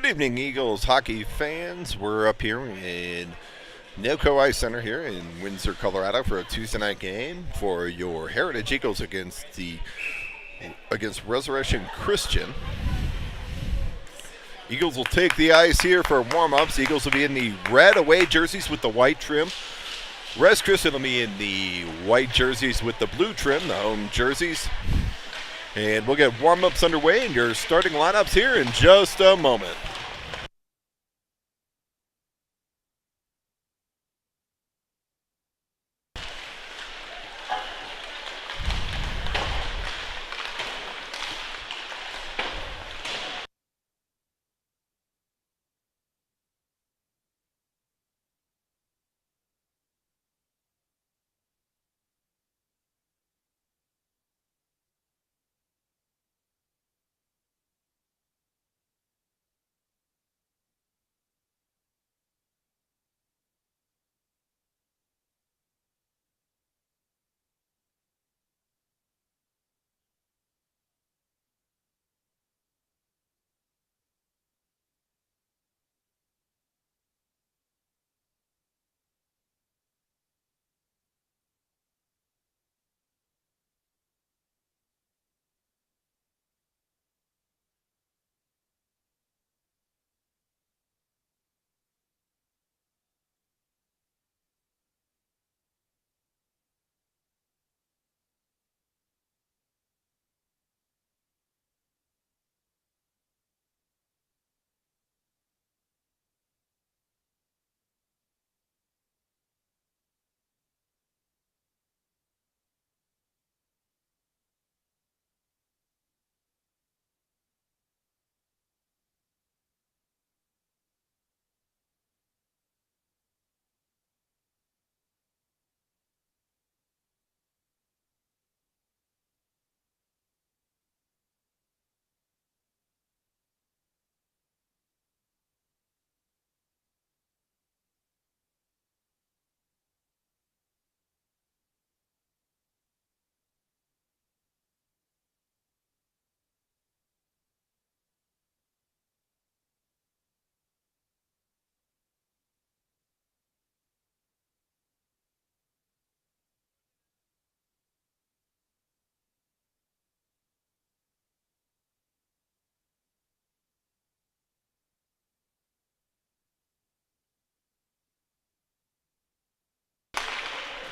Good evening, Eagles hockey fans. We're up here in Nilco Ice Center here in Windsor, Colorado for a Tuesday night game for your Heritage Eagles against Resurrection Christian. Eagles will take the ice here for warm-ups. Eagles will be in the red away jerseys with the white trim. Res Christian will be in the white jerseys with the blue trim, the home jerseys. And we'll get warm-ups underway and your starting lineups here in just a moment.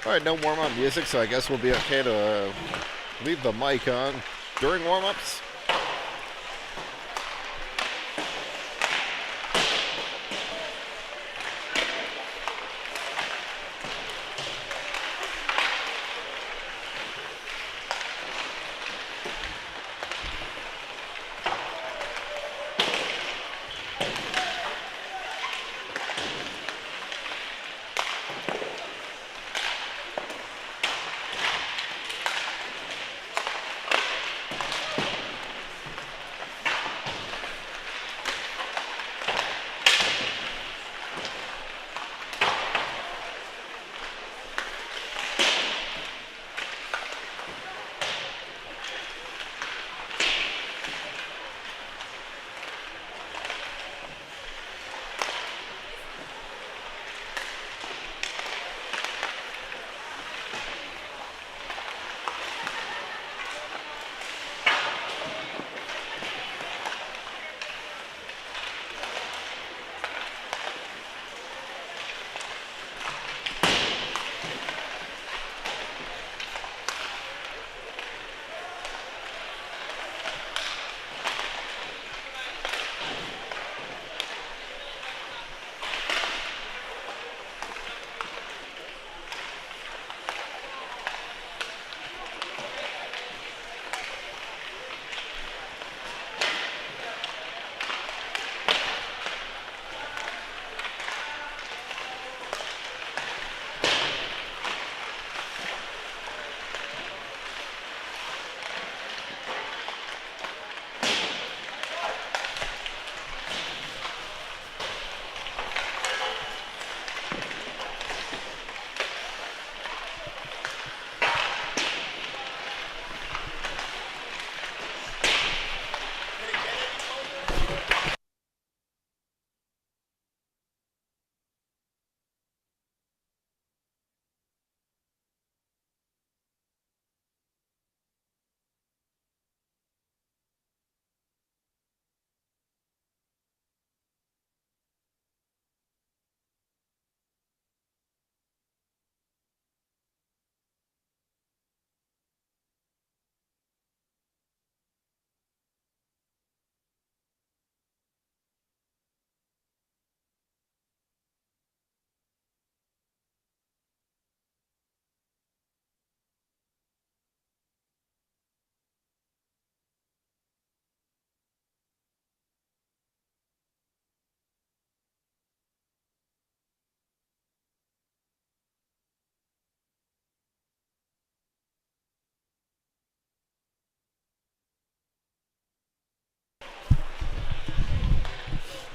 All right, no warm-up music, so I guess we'll be okay to leave the mic on during warm-ups.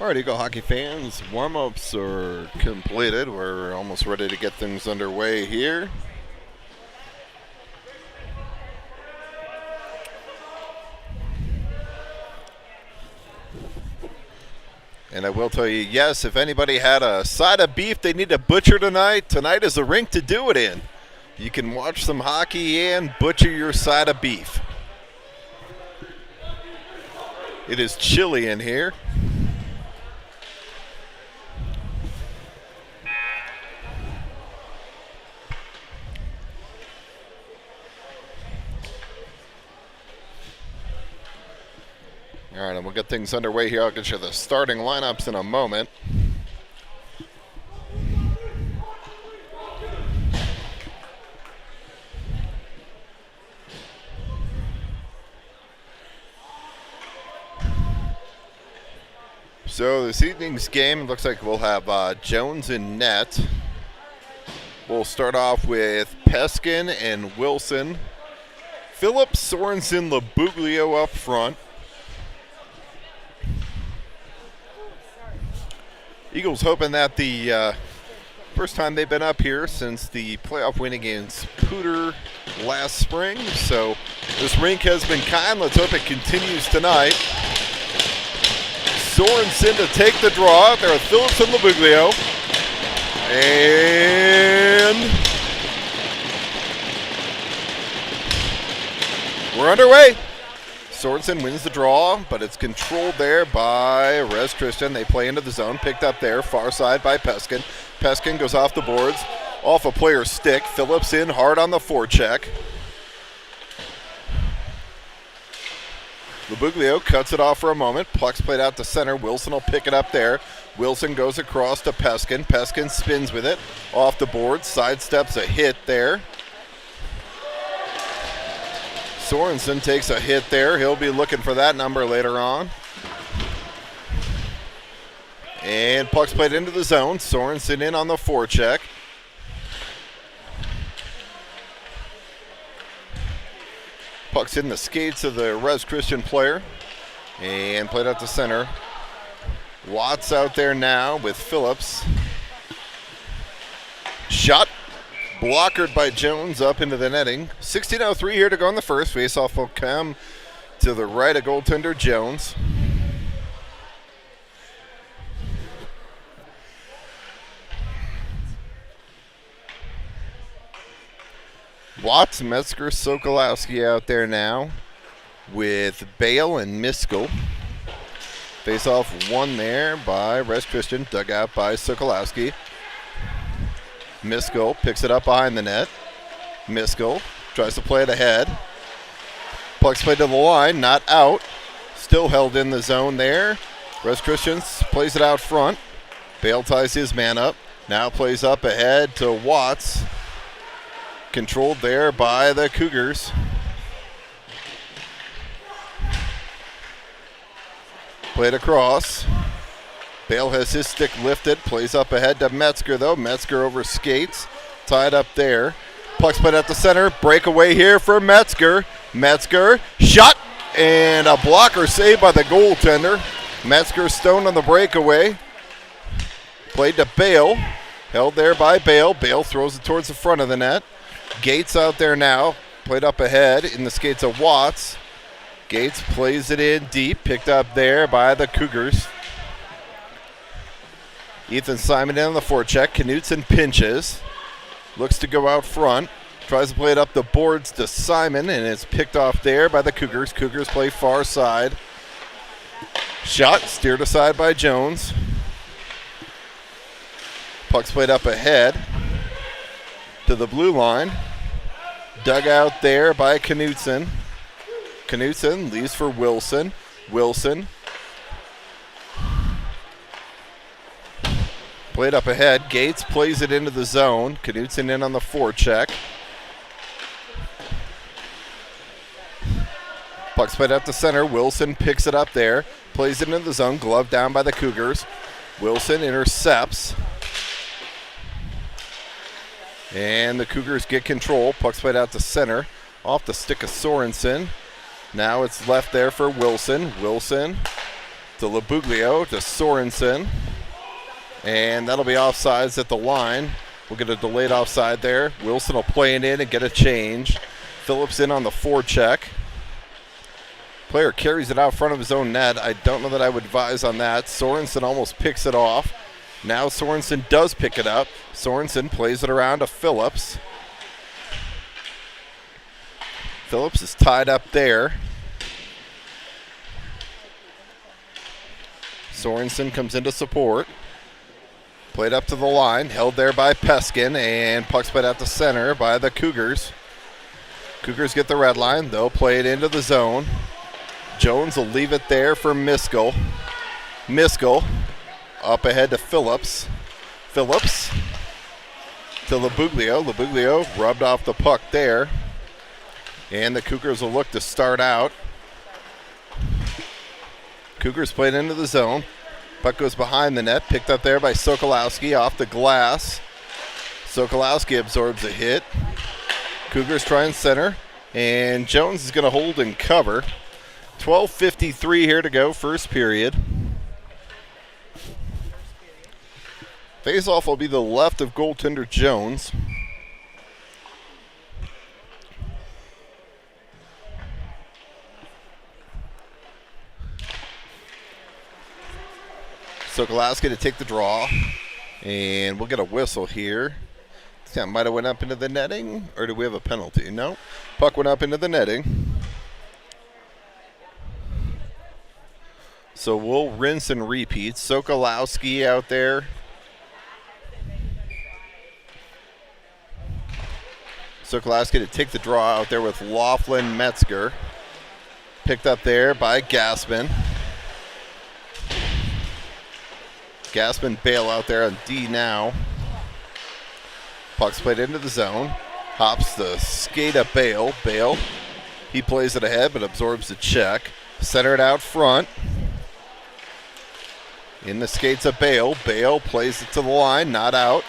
All right, Eagle hockey fans, warm-ups are completed. We're almost ready to get things underway here. And I will tell you, yes, if anybody had a side of beef they need to butcher tonight, tonight is the rink to do it in. You can watch some hockey and butcher your side of beef. It is chilly in here. All right, and we'll get things underway here. I'll get you the starting lineups in a moment. So this evening's game looks like we'll have Jones in net. We'll start off with Peskin and Wilson. Phillips, Sorensen, LaBuglio up front. Eagles hoping that the first time they've been up here since the playoff win against Pooter last spring. So this rink has been kind. Let's hope it continues tonight. Sorensen to take the draw. There are Phillips and LaBuglio. And we're underway. Sorensen wins the draw, but it's controlled there by Rez Christian. They play into the zone, picked up there, far side by Peskin. Peskin goes off the boards, off a player's stick. Phillips in hard on the forecheck. LaBuglio cuts it off for a moment. Puck's played out to center. Wilson will pick it up there. Wilson goes across to Peskin. Peskin spins with it, off the board, sidesteps a hit there. Sorensen takes a hit there. He'll be looking for that number later on. And puck's played into the zone. Sorensen in on the forecheck. Puck's in the skates of the Rez Christian player. And played out to center. Watts out there now with Phillips. Shot. Blockered by Jones up into the netting. 16:03 here to go in the first. Faceoff will come to the right of goaltender Jones. Watts, Metzger, Sokolowski out there now with Bale and Miskell. Faceoff won there by Rez Christian, dug out by Sokolowski. Miskell picks it up behind the net. Miskell tries to play it ahead. Puck's played to the line, not out. Still held in the zone there. Rez Christian plays it out front. Bale ties his man up. Now plays up ahead to Watts. Controlled there by the Cougars. Played across. Bale has his stick lifted, plays up ahead to Metzger though. Metzger over skates, tied up there. Puck's played at the center, breakaway here for Metzger. Metzger, shot, and a blocker saved by the goaltender. Metzger stoned on the breakaway. Played to Bale, held there by Bale. Bale throws it towards the front of the net. Gates out there now, played up ahead in the skates of Watts. Gates plays it in deep, picked up there by the Cougars. Ethan Simon in on the forecheck. Knutson pinches. Looks to go out front. Tries to play it up the boards to Simon, and it's picked off there by the Cougars. Cougars play far side. Shot steered aside by Jones. Puck's played up ahead to the blue line. Dug out there by Knutson. Knutson leaves for Wilson. Wilson played up ahead. Gates plays it into the zone. Knutson in on the forecheck. Puck's played up the center. Wilson picks it up there. Plays it into the zone. Glove down by the Cougars. Wilson intercepts. And the Cougars get control. Puck's played out to center. Off the stick of Sorensen. Now it's left there for Wilson. Wilson to Labuglio to Sorensen. And that'll be offsides at the line. We'll get a delayed offside there. Wilson will play it in and get a change. Phillips in on the forecheck. Player carries it out front of his own net. I don't know that I would advise on that. Sorensen almost picks it off. Now Sorensen does pick it up. Sorensen plays it around to Phillips. Phillips is tied up there. Sorensen comes into support. Played up to the line, held there by Peskin, and puck's played out to center by the Cougars. Cougars get the red line. They'll play it into the zone. Jones will leave it there for Miskell. Miskell up ahead to Phillips. Phillips to Labuglio. Labuglio rubbed off the puck there. And the Cougars will look to start out. Cougars played into the zone. Puck goes behind the net. Picked up there by Sokolowski off the glass. Sokolowski absorbs a hit. Cougars try and center. And Jones is going to hold and cover. 12:53 here to go, first period. Face-off will be the left of goaltender Jones. Sokolowski to take the draw. And we'll get a whistle here. That might have went up into the netting, or do we have a penalty? No. Puck went up into the netting. So we'll rinse and repeat. Sokolowski out there. Sokolowski to take the draw out there with Laughlin Metzger. Picked up there by Gaspin. Gaspin bail out there on D now. Puck's played into the zone. Hops the skate up Bale. Bale, he plays it ahead but absorbs the check. Center it out front. In the skates of Bale. Bale plays it to the line, not out.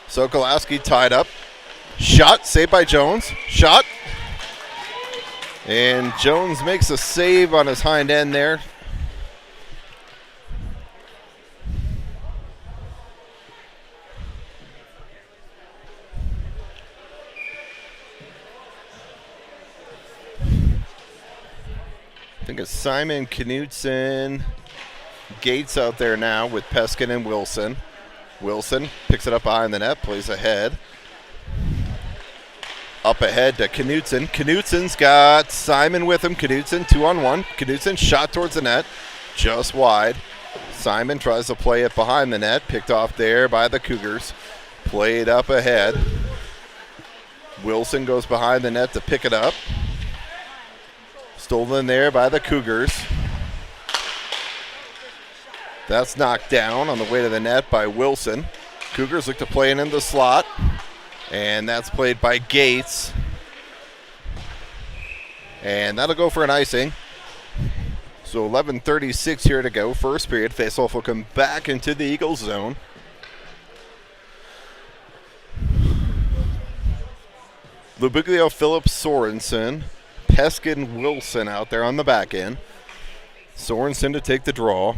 Sokolowski tied up. Shot, saved by Jones. Shot. And Jones makes a save on his hind end there. I think it's Simon, Knutson, Gates out there now with Peskin and Wilson. Wilson picks it up behind the net, plays ahead. Up ahead to Knutson. Knutson's got Simon with him. Knutson 2-on-1. Knutson shot towards the net, just wide. Simon tries to play it behind the net, picked off there by the Cougars. Played up ahead. Wilson goes behind the net to pick it up. Stolen there by the Cougars. That's knocked down on the way to the net by Wilson. Cougars look to play it in the slot. And that's played by Gates. And that'll go for an icing. So 11:36 here to go. First period. Faceoff will come back into the Eagles zone. Labuglio, Phillips, Sorensen. Peskin, Wilson out there on the back end. Sorensen to take the draw.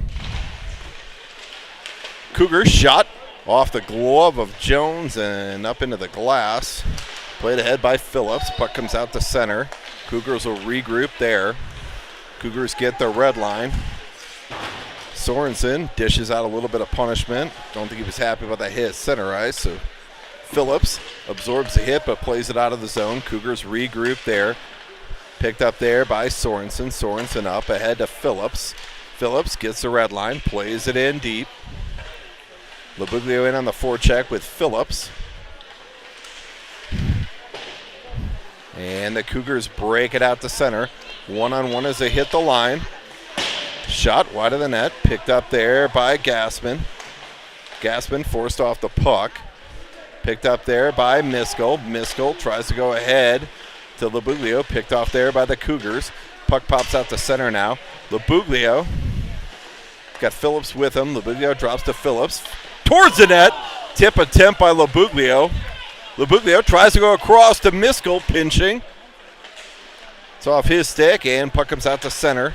Cougars shot off the glove of Jones and up into the glass. Played ahead by Phillips. Puck comes out to center. Cougars will regroup there. Cougars get the red line. Sorensen dishes out a little bit of punishment. Don't think he was happy about that hit at center ice. So Phillips absorbs the hit but plays it out of the zone. Cougars regroup there. Picked up there by Sorensen. Sorensen up ahead to Phillips. Phillips gets the red line, plays it in deep. Labuglio in on the forecheck with Phillips. And the Cougars break it out to center. One-on-one as they hit the line. Shot wide of the net. Picked up there by Gaspin. Gaspin forced off the puck. Picked up there by Miskell. Miskell tries to go ahead to Labuglio. Picked off there by the Cougars. Puck pops out to center now. Labuglio got Phillips with him. Labuglio drops to Phillips. Towards the net. Tip attempt by Labuglio. Labuglio tries to go across to Miskell, pinching. It's off his stick, and puck comes out to center.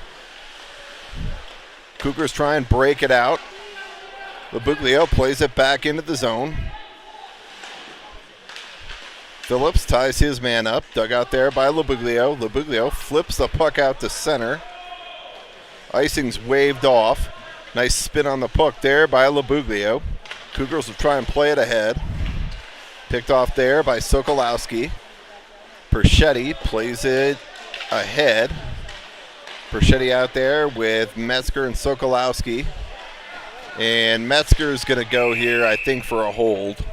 Cougars try and break it out. Labuglio plays it back into the zone. Phillips ties his man up. Dug out there by Labuglio. Labuglio flips the puck out to center. Icing's waved off. Nice spin on the puck there by Labuglio. Cougars will try and play it ahead. Picked off there by Sokolowski. Perchetti plays it ahead. Perchetti out there with Metzger and Sokolowski. And Metzger's going to go here, I think, for a hold.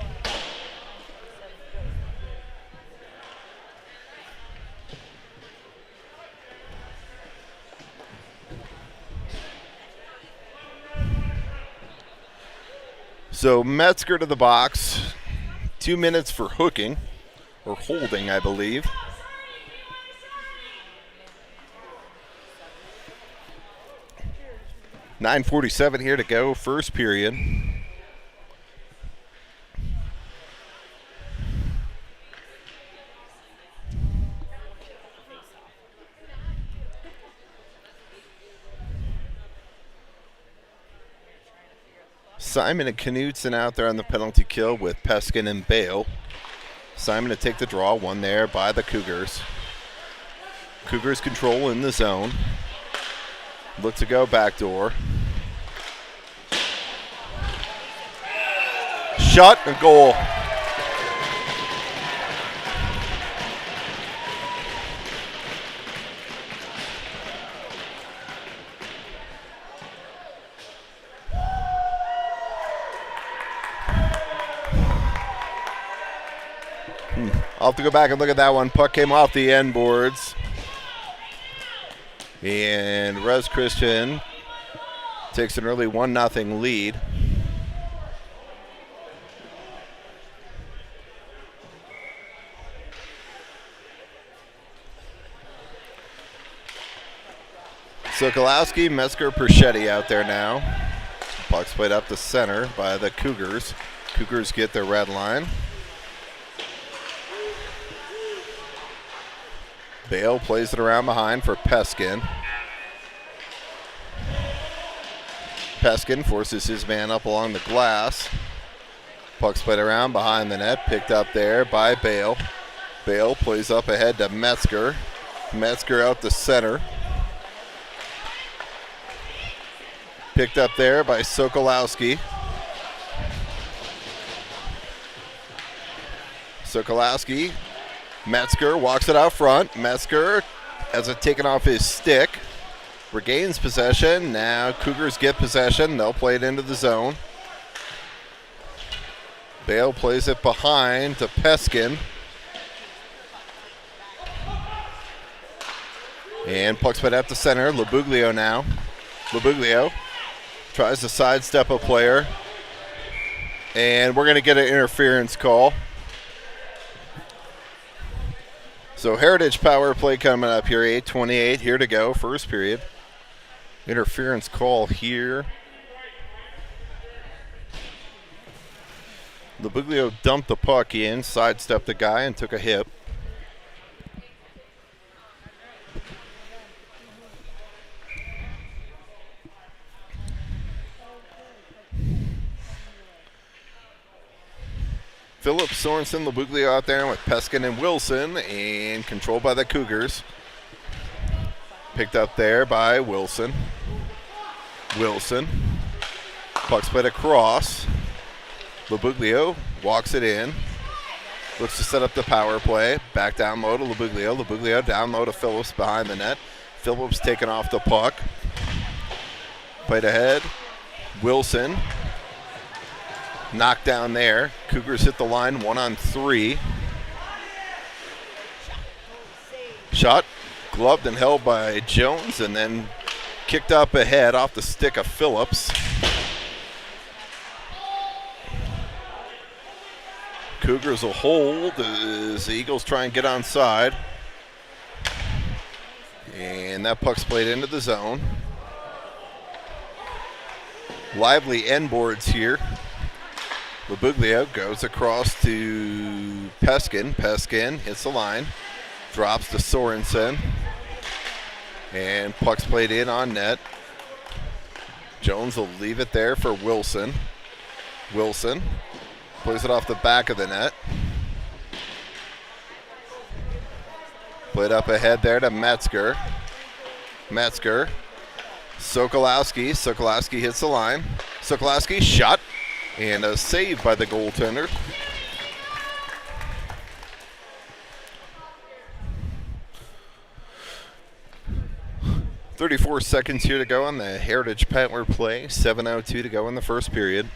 So Metzger to the box. 2 minutes for hooking, or holding, I believe. .9:47 here to go, first period. Simon and Knutson out there on the penalty kill with Peskin and Bale. Simon to take the draw, one there by the Cougars. Cougars control in the zone. Look to go backdoor. Shot and goal. I'll have to go back and look at that one. Puck came off the end boards. And Res Christian takes an early 1-0 lead. Sokolowski, Metzger, Perchetti out there now. Puck's played up the center by the Cougars. Cougars get their red line. Bale plays it around behind for Peskin. Peskin forces his man up along the glass. Puck's played around behind the net, picked up there by Bale. Bale plays up ahead to Metzger. Metzger out the center. Picked up there by Sokolowski. Sokolowski. Metzger walks it out front. Metzger has it taken off his stick. Regains possession. Now Cougars get possession. They'll play it into the zone. Bale plays it behind to Peskin. And puck's put at the center. Labuglio now. Labuglio tries to sidestep a player. And we're going to get an interference call. So Heritage power play coming up here, 8:28 here to go, first period. Interference call here. Labuglio dumped the puck in, sidestepped the guy, and took a hit. Phillips, Sorensen, Labuglio out there with Peskin and Wilson, and controlled by the Cougars. Picked up there by Wilson. Wilson. Puck's played across. Labuglio walks it in. Looks to set up the power play. Back down low to Labuglio. Labuglio down low to Phillips behind the net. Phillips taking off the puck. Played ahead. Wilson. Knocked down there. Cougars hit the line 1-on-3. Shot gloved and held by Jones and then kicked up ahead off the stick of Phillips. Cougars will hold as the Eagles try and get onside. And that puck's played into the zone. Lively end boards here. Labuglio goes across to Peskin. Peskin hits the line. Drops to Sorensen. And puck's played in on net. Jones will leave it there for Wilson. Wilson plays it off the back of the net. Played up ahead there to Metzger. Metzger. Sokolowski. Sokolowski hits the line. Sokolowski shot and a save by the goaltender. .34 seconds here to go on the Heritage Petler play. 7:02 to go in the first period.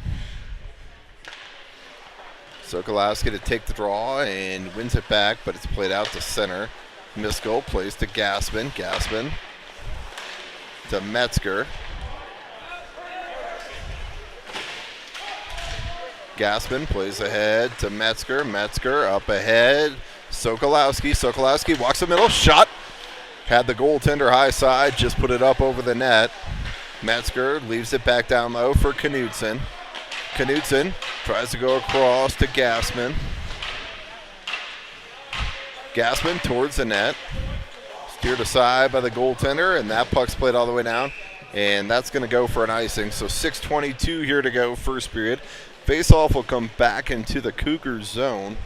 Sokolowski to take the draw and wins it back, but it's played out to center. Miskell plays to Gaspin. Gaspin to Metzger. Gaspin plays ahead to Metzger. Metzger up ahead. Sokolowski. Sokolowski walks the middle. Shot. Had the goaltender high side. Just put it up over the net. Metzger leaves it back down low for Knudsen. Knudsen tries to go across to Gaspin. Gaspin towards the net. Steered aside by the goaltender, and that puck's played all the way down. And that's going to go for an icing. So 6:22 here to go, first period. Faceoff will come back into the Cougars zone.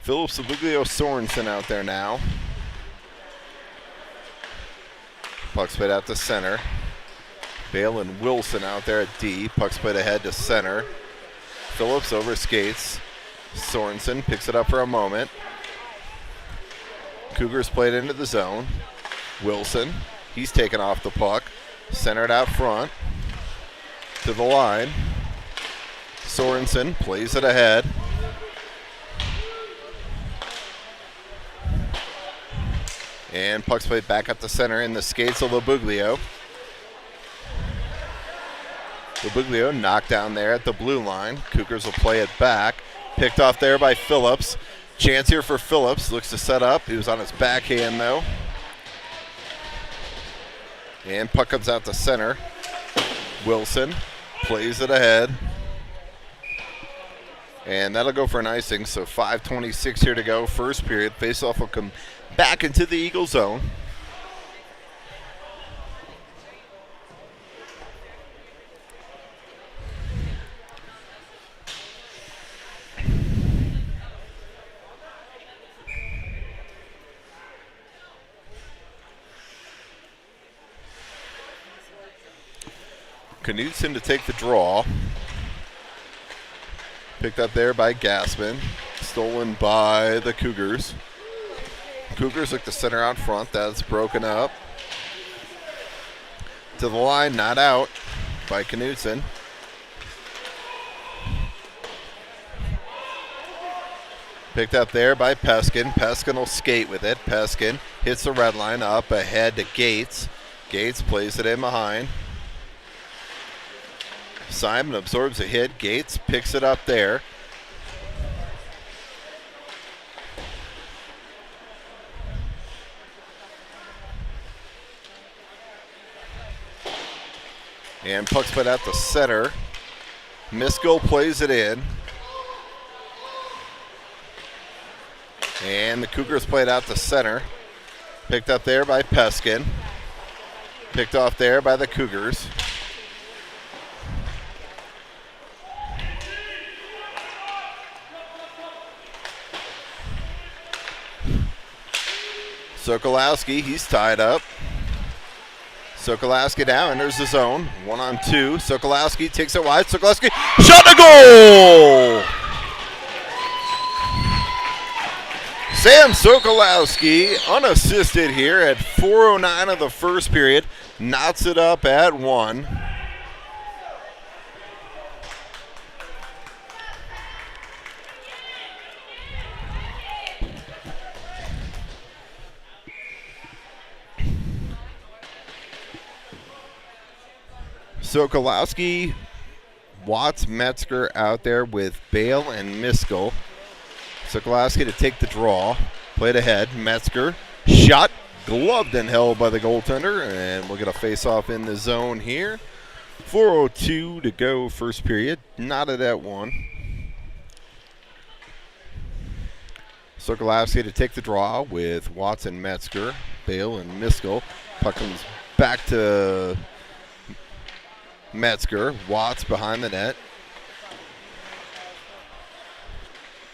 Phillips, Sabuglio, Sorensen out there now. Puck's played out to center. Bale and Wilson out there at D. Puck's played ahead to center. Phillips over skates. Sorensen picks it up for a moment. Cougars played into the zone. Wilson, he's taken off the puck. Centered out front. To the line. Sorensen plays it ahead. And puck's played back up the center in the skates of Labuglio. Labuglio knocked down there at the blue line. Cougars will play it back. Picked off there by Phillips. Chance here for Phillips. Looks to set up. He was on his backhand though. And puck comes out to center. Wilson plays it ahead. And that'll go for an icing. So 5:26 here to go. First period. Faceoff will come back into the Eagle zone. Knudsen to take the draw. Picked up there by Gaspin. Stolen by the Cougars. Cougars look to center out front. That's broken up. To the line, not out by Knudsen. Picked up there by Peskin. Peskin will skate with it. Peskin hits the red line up ahead to Gates. Gates plays it in behind. Simon absorbs a hit. Gates picks it up there. And puck's put out the center. Miskell plays it in. And the Cougars played out the center. Picked up there by Peskin. Picked off there by the Cougars. Sokolowski, he's tied up. Sokolowski now enters the zone. 1-on-2. Sokolowski takes it wide. Sokolowski, shot and goal! Sam Sokolowski, unassisted here at 4:09 of the first period. Knots it up at 1. Sokolowski, Watts, Metzger out there with Bale and Miskell. Sokolowski to take the draw. Played ahead. Metzger, shot, gloved and held by the goaltender. And we'll get a face-off in the zone here. 4:02 to go, first period. Knotted at 1. Sokolovsky to take the draw with Watson, Metzger, Bale, and Miskell. Puck comes back to Metzger. Watts behind the net.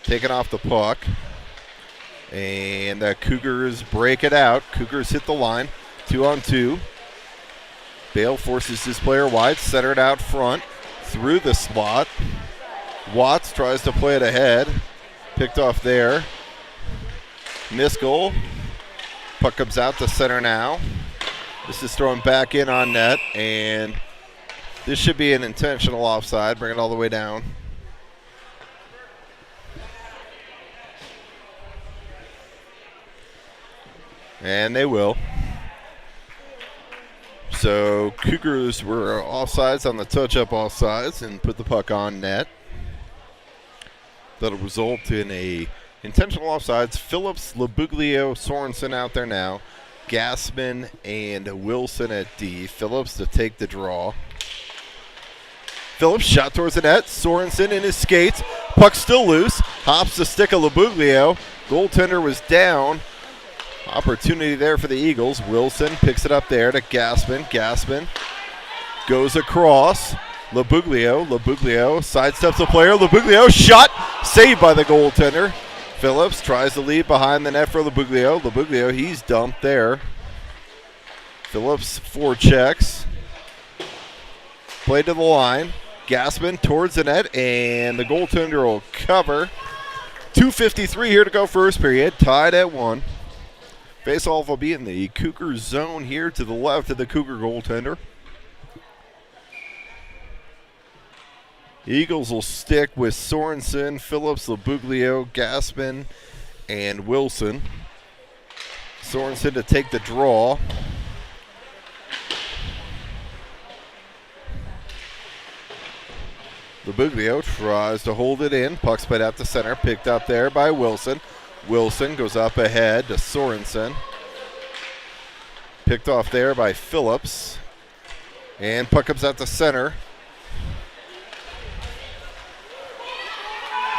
Taking off the puck. And the Cougars break it out. Cougars hit the line. 2-on-2. Bale forces his player wide. Centered out front. Through the slot. Watts tries to play it ahead. Picked off there. Miskell. Puck comes out to center now. This is thrown back in on net. And this should be an intentional offside. Bring it all the way down. And they will. So Cougars were offsides on the touch-up offsides and put the puck on net. That'll result in a intentional offsides. Phillips, Labuglio, Sorensen out there now. Gassman and Wilson at D. Phillips to take the draw. Phillips shot towards the net. Sorensen in his skates. Puck still loose. Hops the stick of Labuglio. Goaltender was down. Opportunity there for the Eagles. Wilson picks it up there to Gassman. Gassman goes across. Labuglio sidesteps the player. Labuglio shot. Saved by the goaltender. Phillips tries to lead behind the net for Labuglio. Labuglio, he's dumped there. Phillips forechecks. Play to the line. Gassman towards the net, and the goaltender will cover. 2:53 here to go first period. Tied at 1. Faceoff will be in the Cougar zone here to the left of the Cougar goaltender. Eagles will stick with Sorensen, Phillips, Labuglio, Gassman, and Wilson. Sorensen to take the draw. Labuglio tries to hold it in. Puck sped out to center. Picked up there by Wilson. Wilson goes up ahead to Sorensen. Picked off there by Phillips. And puck comes out to center.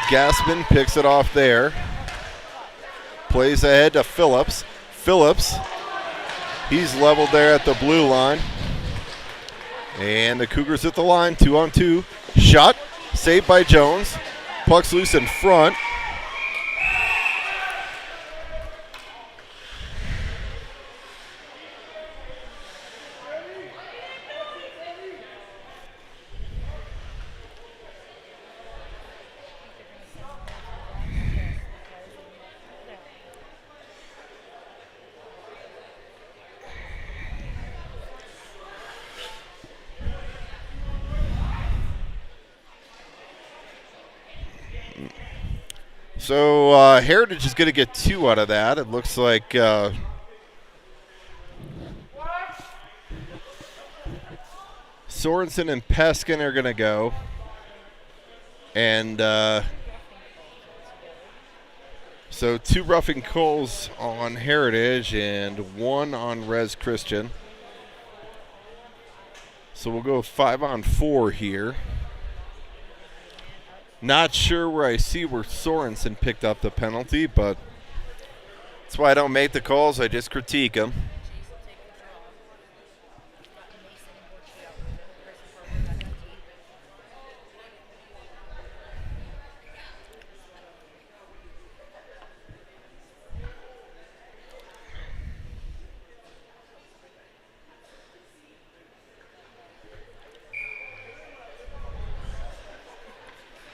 Gassman picks it off there. Plays ahead to Phillips. Phillips, he's leveled there at the blue line. And the Cougars at the line, 2-on-2. Shot, saved by Jones. Puck's loose in front. So Heritage is going to get 2 out of that. It looks like Sorensen and Peskin are going to go. And so 2 roughing calls on Heritage and 1 on Res Christian. So we'll go 5-on-4 here. Not sure where I see where Sorensen picked up the penalty, but that's why I don't make the calls. I just critique them.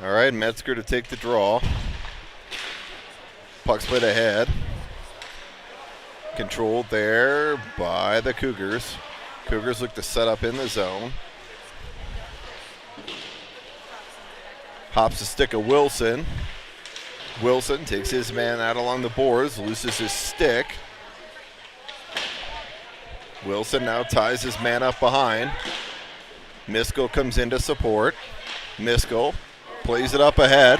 All right, Metzger to take the draw. Puck split ahead. Controlled there by the Cougars. Cougars look to set up in the zone. Hops the stick of Wilson. Wilson takes his man out along the boards, loses his stick. Wilson now ties his man up behind. Miskell comes in to support. Miskell plays it up ahead,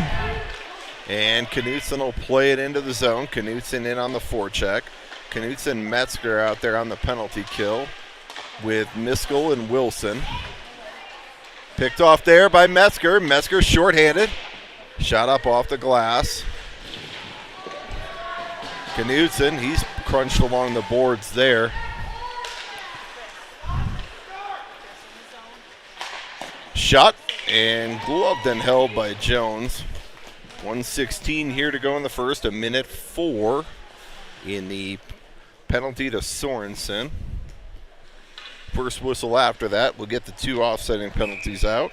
and Knutson will play it into the zone. Knutson in on the forecheck. Knutson, Metzger out there on the penalty kill with Miskell and Wilson. Picked off there by Metzger. Metzger shorthanded. Shot up off the glass. Knudsen, he's crunched along the boards there. Shot and gloved and held by Jones. 1:16 here to go in the first, a minute 4 in the penalty to Sorensen. First whistle after that, we'll get the 2 offsetting penalties out.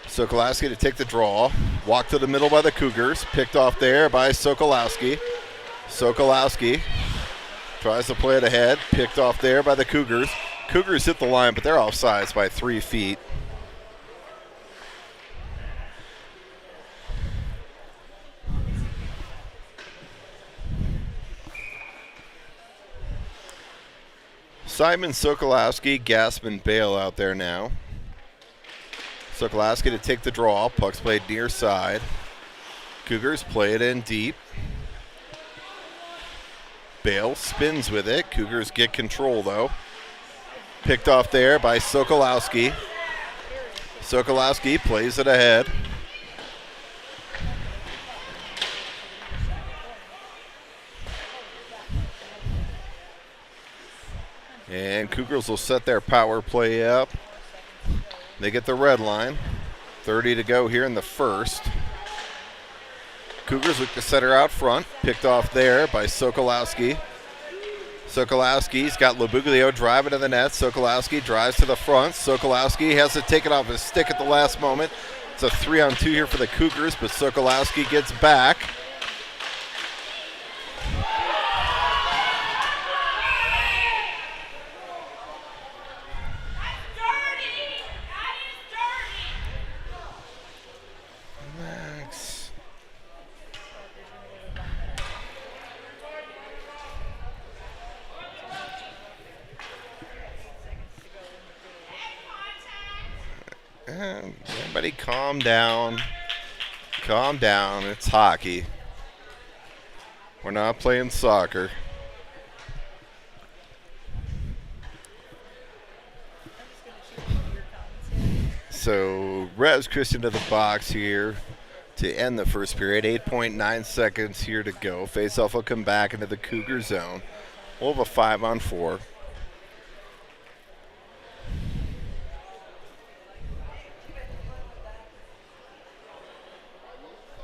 Sokolowski to take the draw. Walk to the middle by the Cougars. Picked off there by Sokolowski. Sokolowski tries to play it ahead. Picked off there by the Cougars. Cougars hit the line, but they're offsides by 3 feet. Simon, Sokolowski, Gassman, Bale out there now. Sokolowski to take the draw. Puck's played near side. Cougars play it in deep. Bale spins with it. Cougars get control though. Picked off there by Sokolowski. Sokolowski plays it ahead. And Cougars will set their power play up. They get the red line. 30 to go here in the first. Cougars look to center out front. Picked off there by Sokolowski. Sokolowski's got Labuglio driving to the net. Sokolowski drives to the front. Sokolowski has to take it off his stick at the last moment. It's a 3-on-2 here for the Cougars, but Sokolowski gets back. Everybody calm down. Calm down. It's hockey. We're not playing soccer. So, Res Christian to the box here to end the first period. 8.9 seconds here to go. Faceoff will come back into the Cougar zone. We'll have a 5-on-4.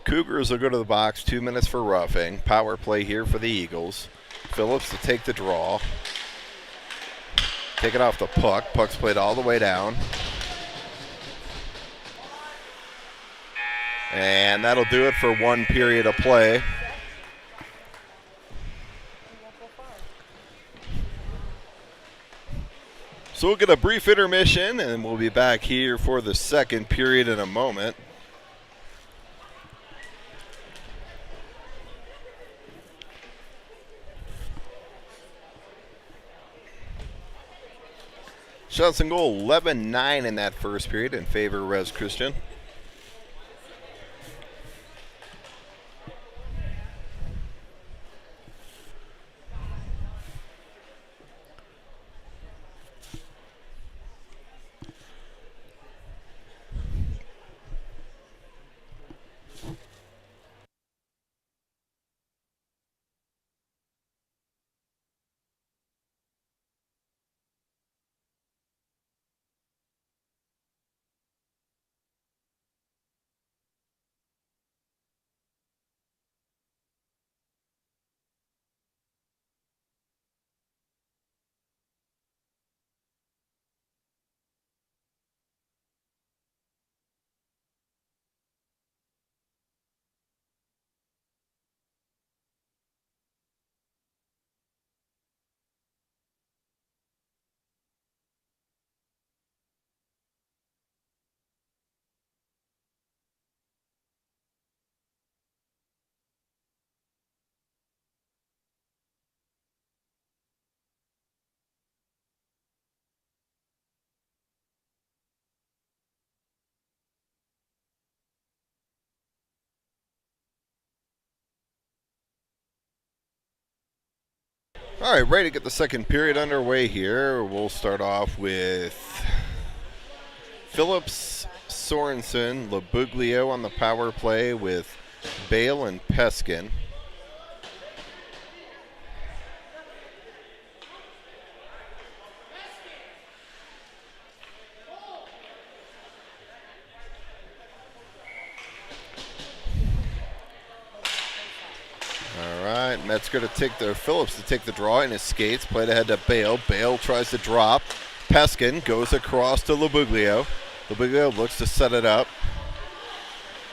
Cougars will go to the box, 2 minutes for roughing. Power play here for the Eagles. Phillips to take the draw. Take it off the puck. Puck's played all the way down. And that'll do it for 1 period of play. So we'll get a brief intermission, and we'll be back here for the second period in a moment. Shots and goal 11-9 in that first period in favor of Res Christian. All right, ready to get the second period underway here. We'll start off with Phillips, Sorensen, Labuglio on the power play with Bale and Peskin. Metzger to take the Phillips to take the draw in his skates. Played ahead to Bale. Bale tries to drop. Peskin goes across to Labuglio. Labuglio looks to set it up.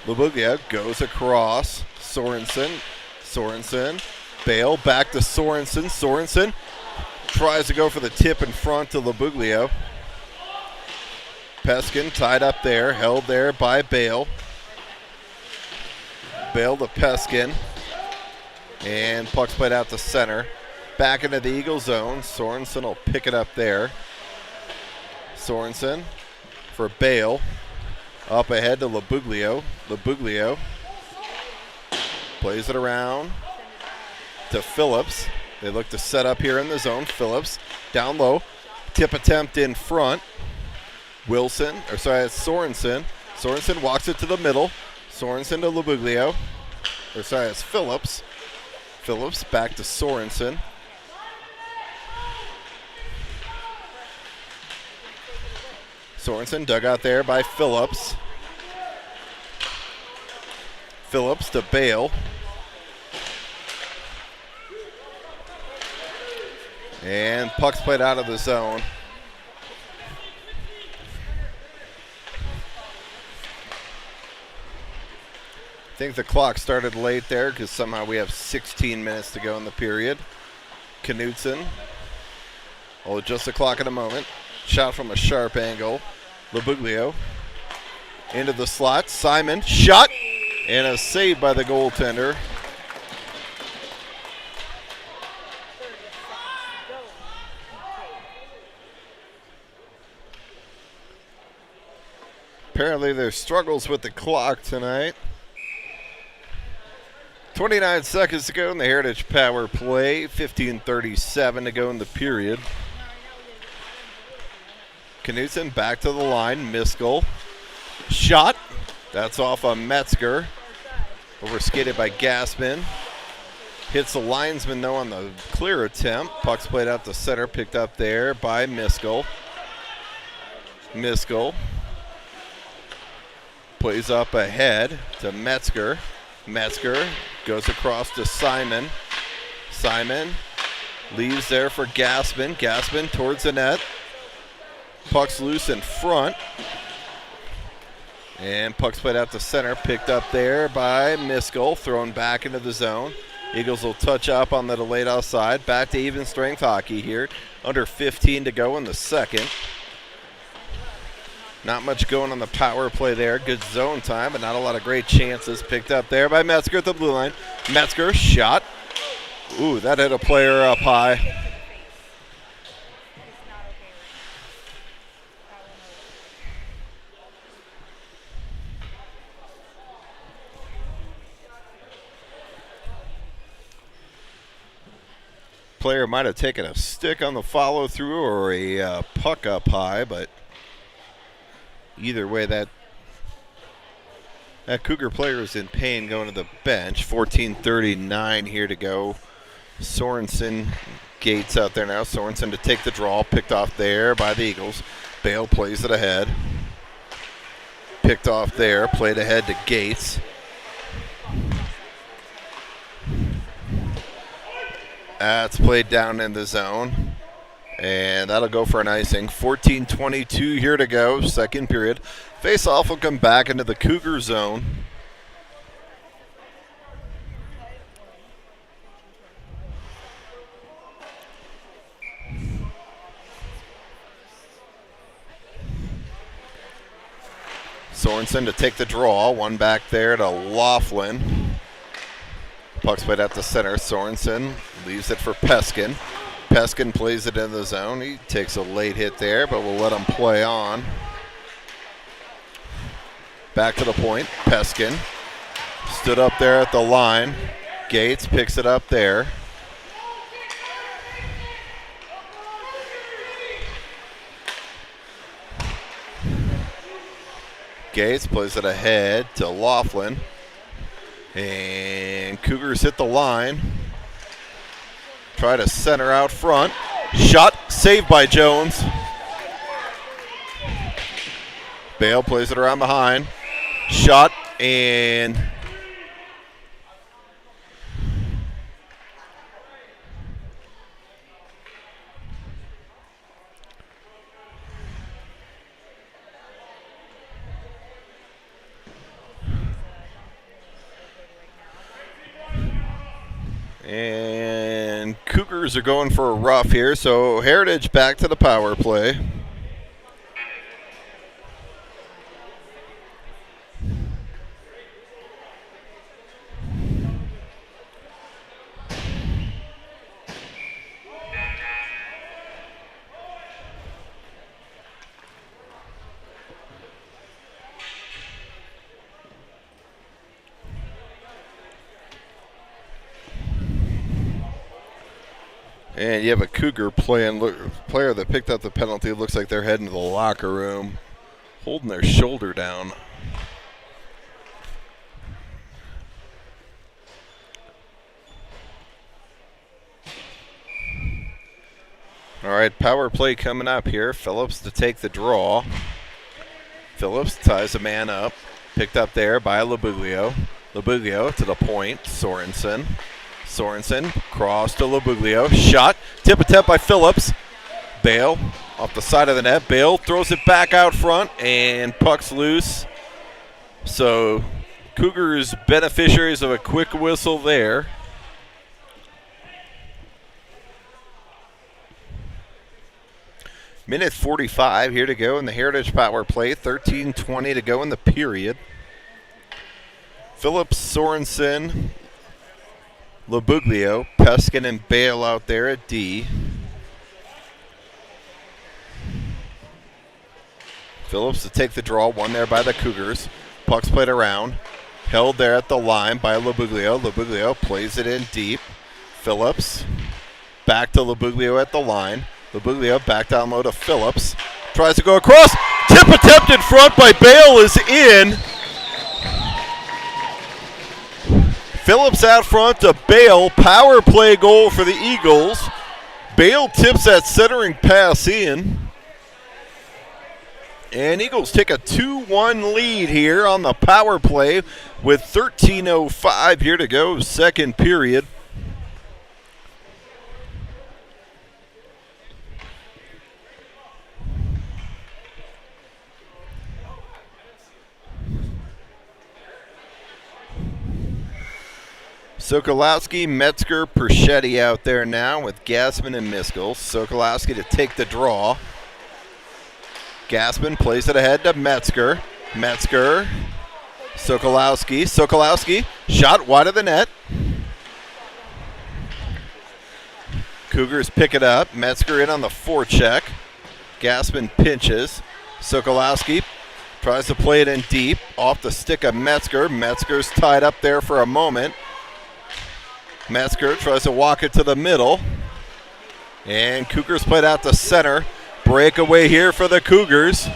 Labuglio goes across. Sorensen. Bale back to Sorensen. Sorensen tries to go for the tip in front to Labuglio. Peskin tied up there, held there by Bale. Bale to Peskin. And puck's played out to center. Back into the Eagle zone. Sorensen will pick it up there. Sorensen for Bale. Up ahead to Labuglio. Labuglio plays it around to Phillips. They look to set up here in the zone. Phillips down low. Tip attempt in front. It's Sorensen. Sorensen walks it to the middle. Sorensen to Labuglio. It's Phillips. Phillips back to Sorensen. Sorensen dug out there by Phillips. Phillips to Bale. And puck's played out of the zone. I think the clock started late there because somehow we have 16 minutes to go in the period. Knutson will adjust the clock in a moment. Shot from a sharp angle. Labuglio into the slot. Simon, shot, and a save by the goaltender. Apparently there's struggles with the clock tonight. 29 seconds to go in the Heritage power play. 15:37 to go in the period. Knutson back to the line. Miskell. Shot. That's off of Metzger. Overskated by Gaspin. Hits the linesman, though, on the clear attempt. Puck's played out to center. Picked up there by Miskell. Miskell plays up ahead to Metzger. Metzger goes across to Simon. Simon leaves there for Gaspin. Gaspin towards the net. Puck's loose in front. And puck's played out to center. Picked up there by Miskell. Thrown back into the zone. Eagles will touch up on the delayed offside. Back to even strength hockey here. Under 15 to go in the second. Not much going on the power play there. Good zone time, but not a lot of great chances. Picked up there by Metzger at the blue line. Metzger, shot. Ooh, that hit a player up high. Player might have taken a stick on the follow through or a puck up high, but either way, that Cougar player is in pain going to the bench. 14:39 here to go. Sorensen, Gates out there now. Sorensen to take the draw. Picked off there by the Eagles. Bale plays it ahead. Picked off there. Played ahead to Gates. That's played down in the zone. And that'll go for an icing. 14:22 here to go, second period. Face-off will come back into the Cougar zone. Sorensen to take the draw. One back there to Laughlin. Puck's played out to center. Sorensen leaves it for Peskin. Peskin plays it in the zone. He takes a late hit there, but we'll let him play on. Back to the point. Peskin stood up there at the line. Gates picks it up there. Gates plays it ahead to Laughlin. And Cougars hit the line. Try to center out front. Shot saved by Jones. Bale plays it around behind. Shot and Cougars are going for a rough here, so Heritage back to the power play. And you have a Cougar player that picked up the penalty. It looks like they're heading to the locker room, holding their shoulder down. All right, power play coming up here. Phillips to take the draw. Phillips ties a man up. Picked up there by Labuglio. Labuglio to the point. Sorensen. Sorensen, cross to Labuglio. Shot, tip-a-tap by Phillips. Bale off the side of the net. Bale throws it back out front, and puck's loose. So Cougars beneficiaries of a quick whistle there. Minute 45 here to go in the Heritage power play. 13:20 to go in the period. Phillips, Sorensen, Labuglio, Peskin, and Bale out there at D. Phillips to take the draw, one there by the Cougars. Puck's played around. Held there at the line by Labuglio. Labuglio plays it in deep. Phillips back to Labuglio at the line. Labuglio back down low to Phillips. Tries to go across. Tip attempt in front by Bale is in. Phillips out front to Bale. Power play goal for the Eagles. Bale tips that centering pass in. And Eagles take a 2-1 lead here on the power play with 13:05 here to go, second period. Sokolowski, Metzger, Perchetti out there now with Gassman and Miskell. Sokolowski to take the draw. Gassman plays it ahead to Metzger. Metzger, Sokolowski. Sokolowski, shot wide of the net. Cougars pick it up. Metzger in on the forecheck. Gassman pinches. Sokolowski tries to play it in deep. Off the stick of Metzger. Metzger's tied up there for a moment. Metzger tries to walk it to the middle. And Cougars played out to center. Breakaway here for the Cougars.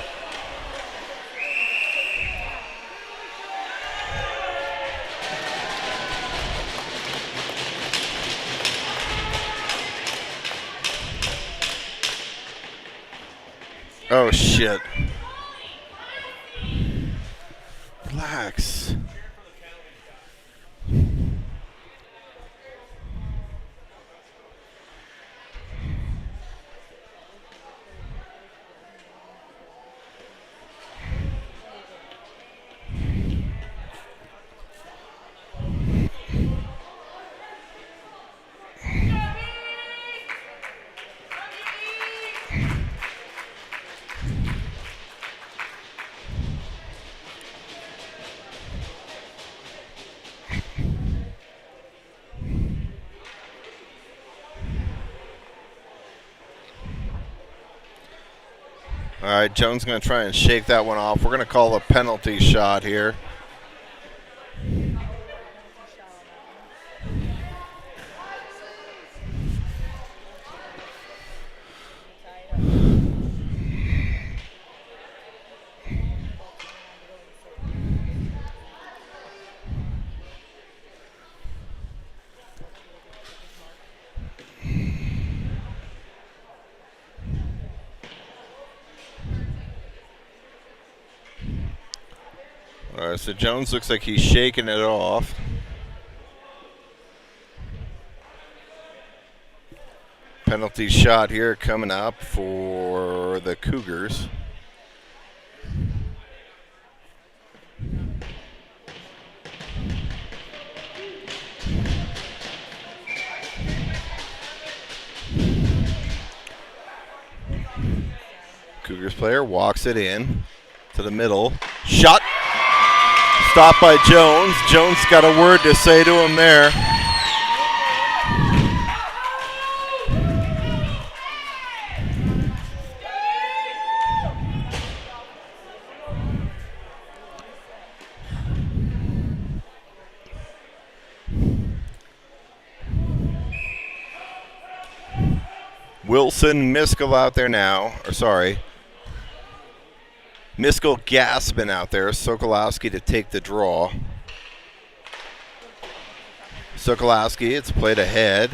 Oh, shit. Relax. All right, Jones going to try and shake that one off. We're going to call a penalty shot here. All right, so Jones looks like he's shaking it off. Penalty shot here coming up for the Cougars. Cougars player walks it in to the middle. Shot. Stopped by Jones. Jones got a word to say to him there. Wilson Miskell out there now. Or sorry. Miskell Gaspin out there. Sokolowski to take the draw. Sokolowski, it's played ahead.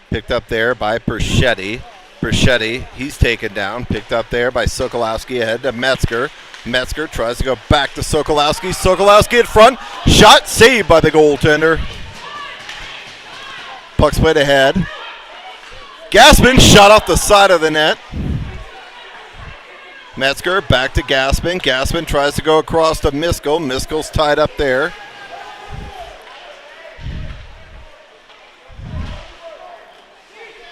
Picked up there by Perschetti. Perschetti, he's taken down. Picked up there by Sokolowski ahead to Metzger. Metzger tries to go back to Sokolowski. Sokolowski in front. Shot saved by the goaltender. Puck's played ahead. Gaspin shot off the side of the net. Metzger back to Gaspin. Gaspin tries to go across to Miskell. Miskell's tied up there.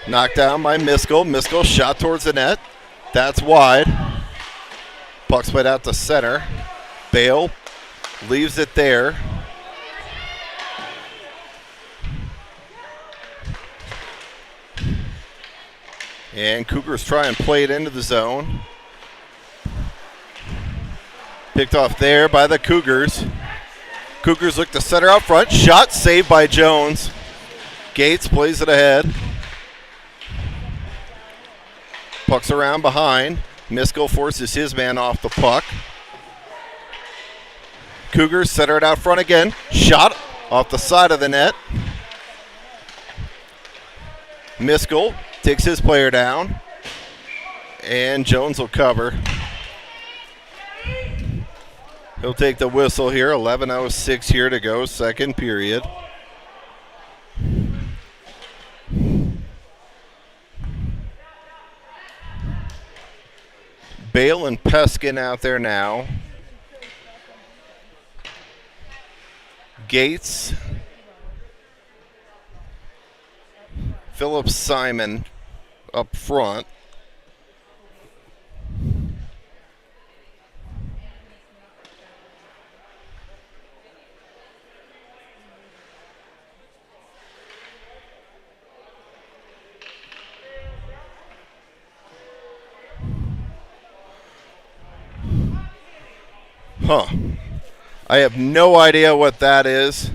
Knocked down by Miskell. Miskell shot towards the net. That's wide. Puck's played out to center. Bale leaves it there. And Cougars try and play it into the zone. Picked off there by the Cougars. Cougars look to center out front. Shot saved by Jones. Gates plays it ahead. Puck's around behind. Miskell forces his man off the puck. Cougars center it out front again. Shot off the side of the net. Miskell takes his player down. And Jones will cover. He'll take the whistle here. 11:06 here to go, second period. Bale and Peskin out there now. Gates. Philip Simon up front. Huh. I have no idea what that is.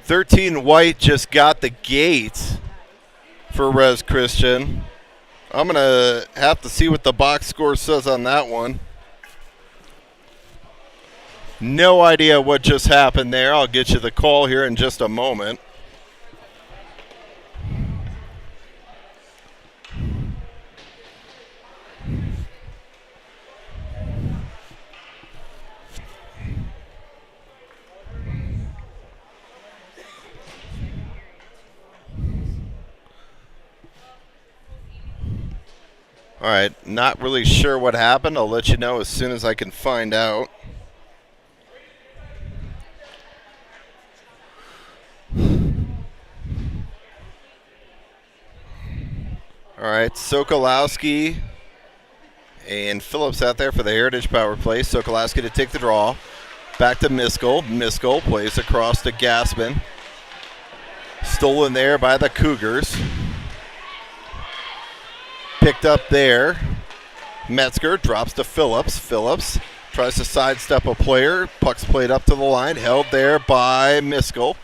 13 White just got the gate for Res Christian. I'm going to have to see what the box score says on that one. No idea what just happened there. I'll get you the call here in just a moment. All right, not really sure what happened. I'll let you know as soon as I can find out. All right, Sokolowski and Phillips out there for the Heritage Power play. Sokolowski to take the draw. Back to Miskell. Miskell plays across to Gaspin. Stolen there by the Cougars. Picked up there. Metzger drops to Phillips. Phillips tries to sidestep a player. Puck's played up to the line. Held there by Miskell.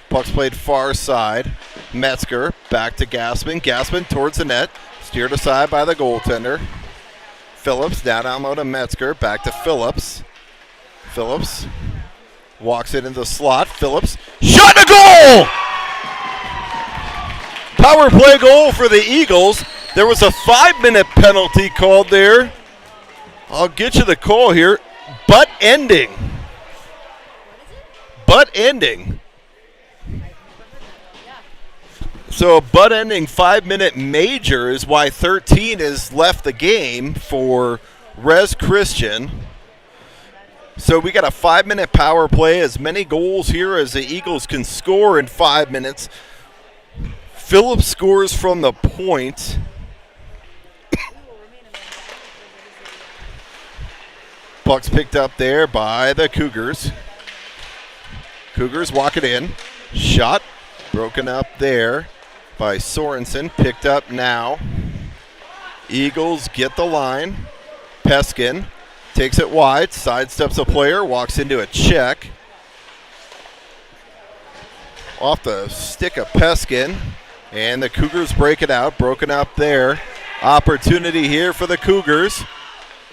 Puck's played far side. Metzger back to Gaspin. Gaspin towards the net. Steered aside by the goaltender. Phillips down low to Metzger. Back to Phillips. Phillips walks it into the slot. Phillips shot a goal! Power play goal for the Eagles. There was a 5-minute penalty called there. I'll get you the call here. Butt ending. Butt ending. So a butt-ending 5-minute major is why 13 has left the game for Res Christian. So we got a 5-minute power play, as many goals here as the Eagles can score in 5 minutes. Phillips scores from the point. Puck's picked up there by the Cougars. Cougars walk it in. Shot broken up there by Sorensen. Picked up now. Eagles get the line. Peskin takes it wide, sidesteps a player, walks into a check. Off the stick of Peskin, and the Cougars break it out. Broken up there. Opportunity here for the Cougars.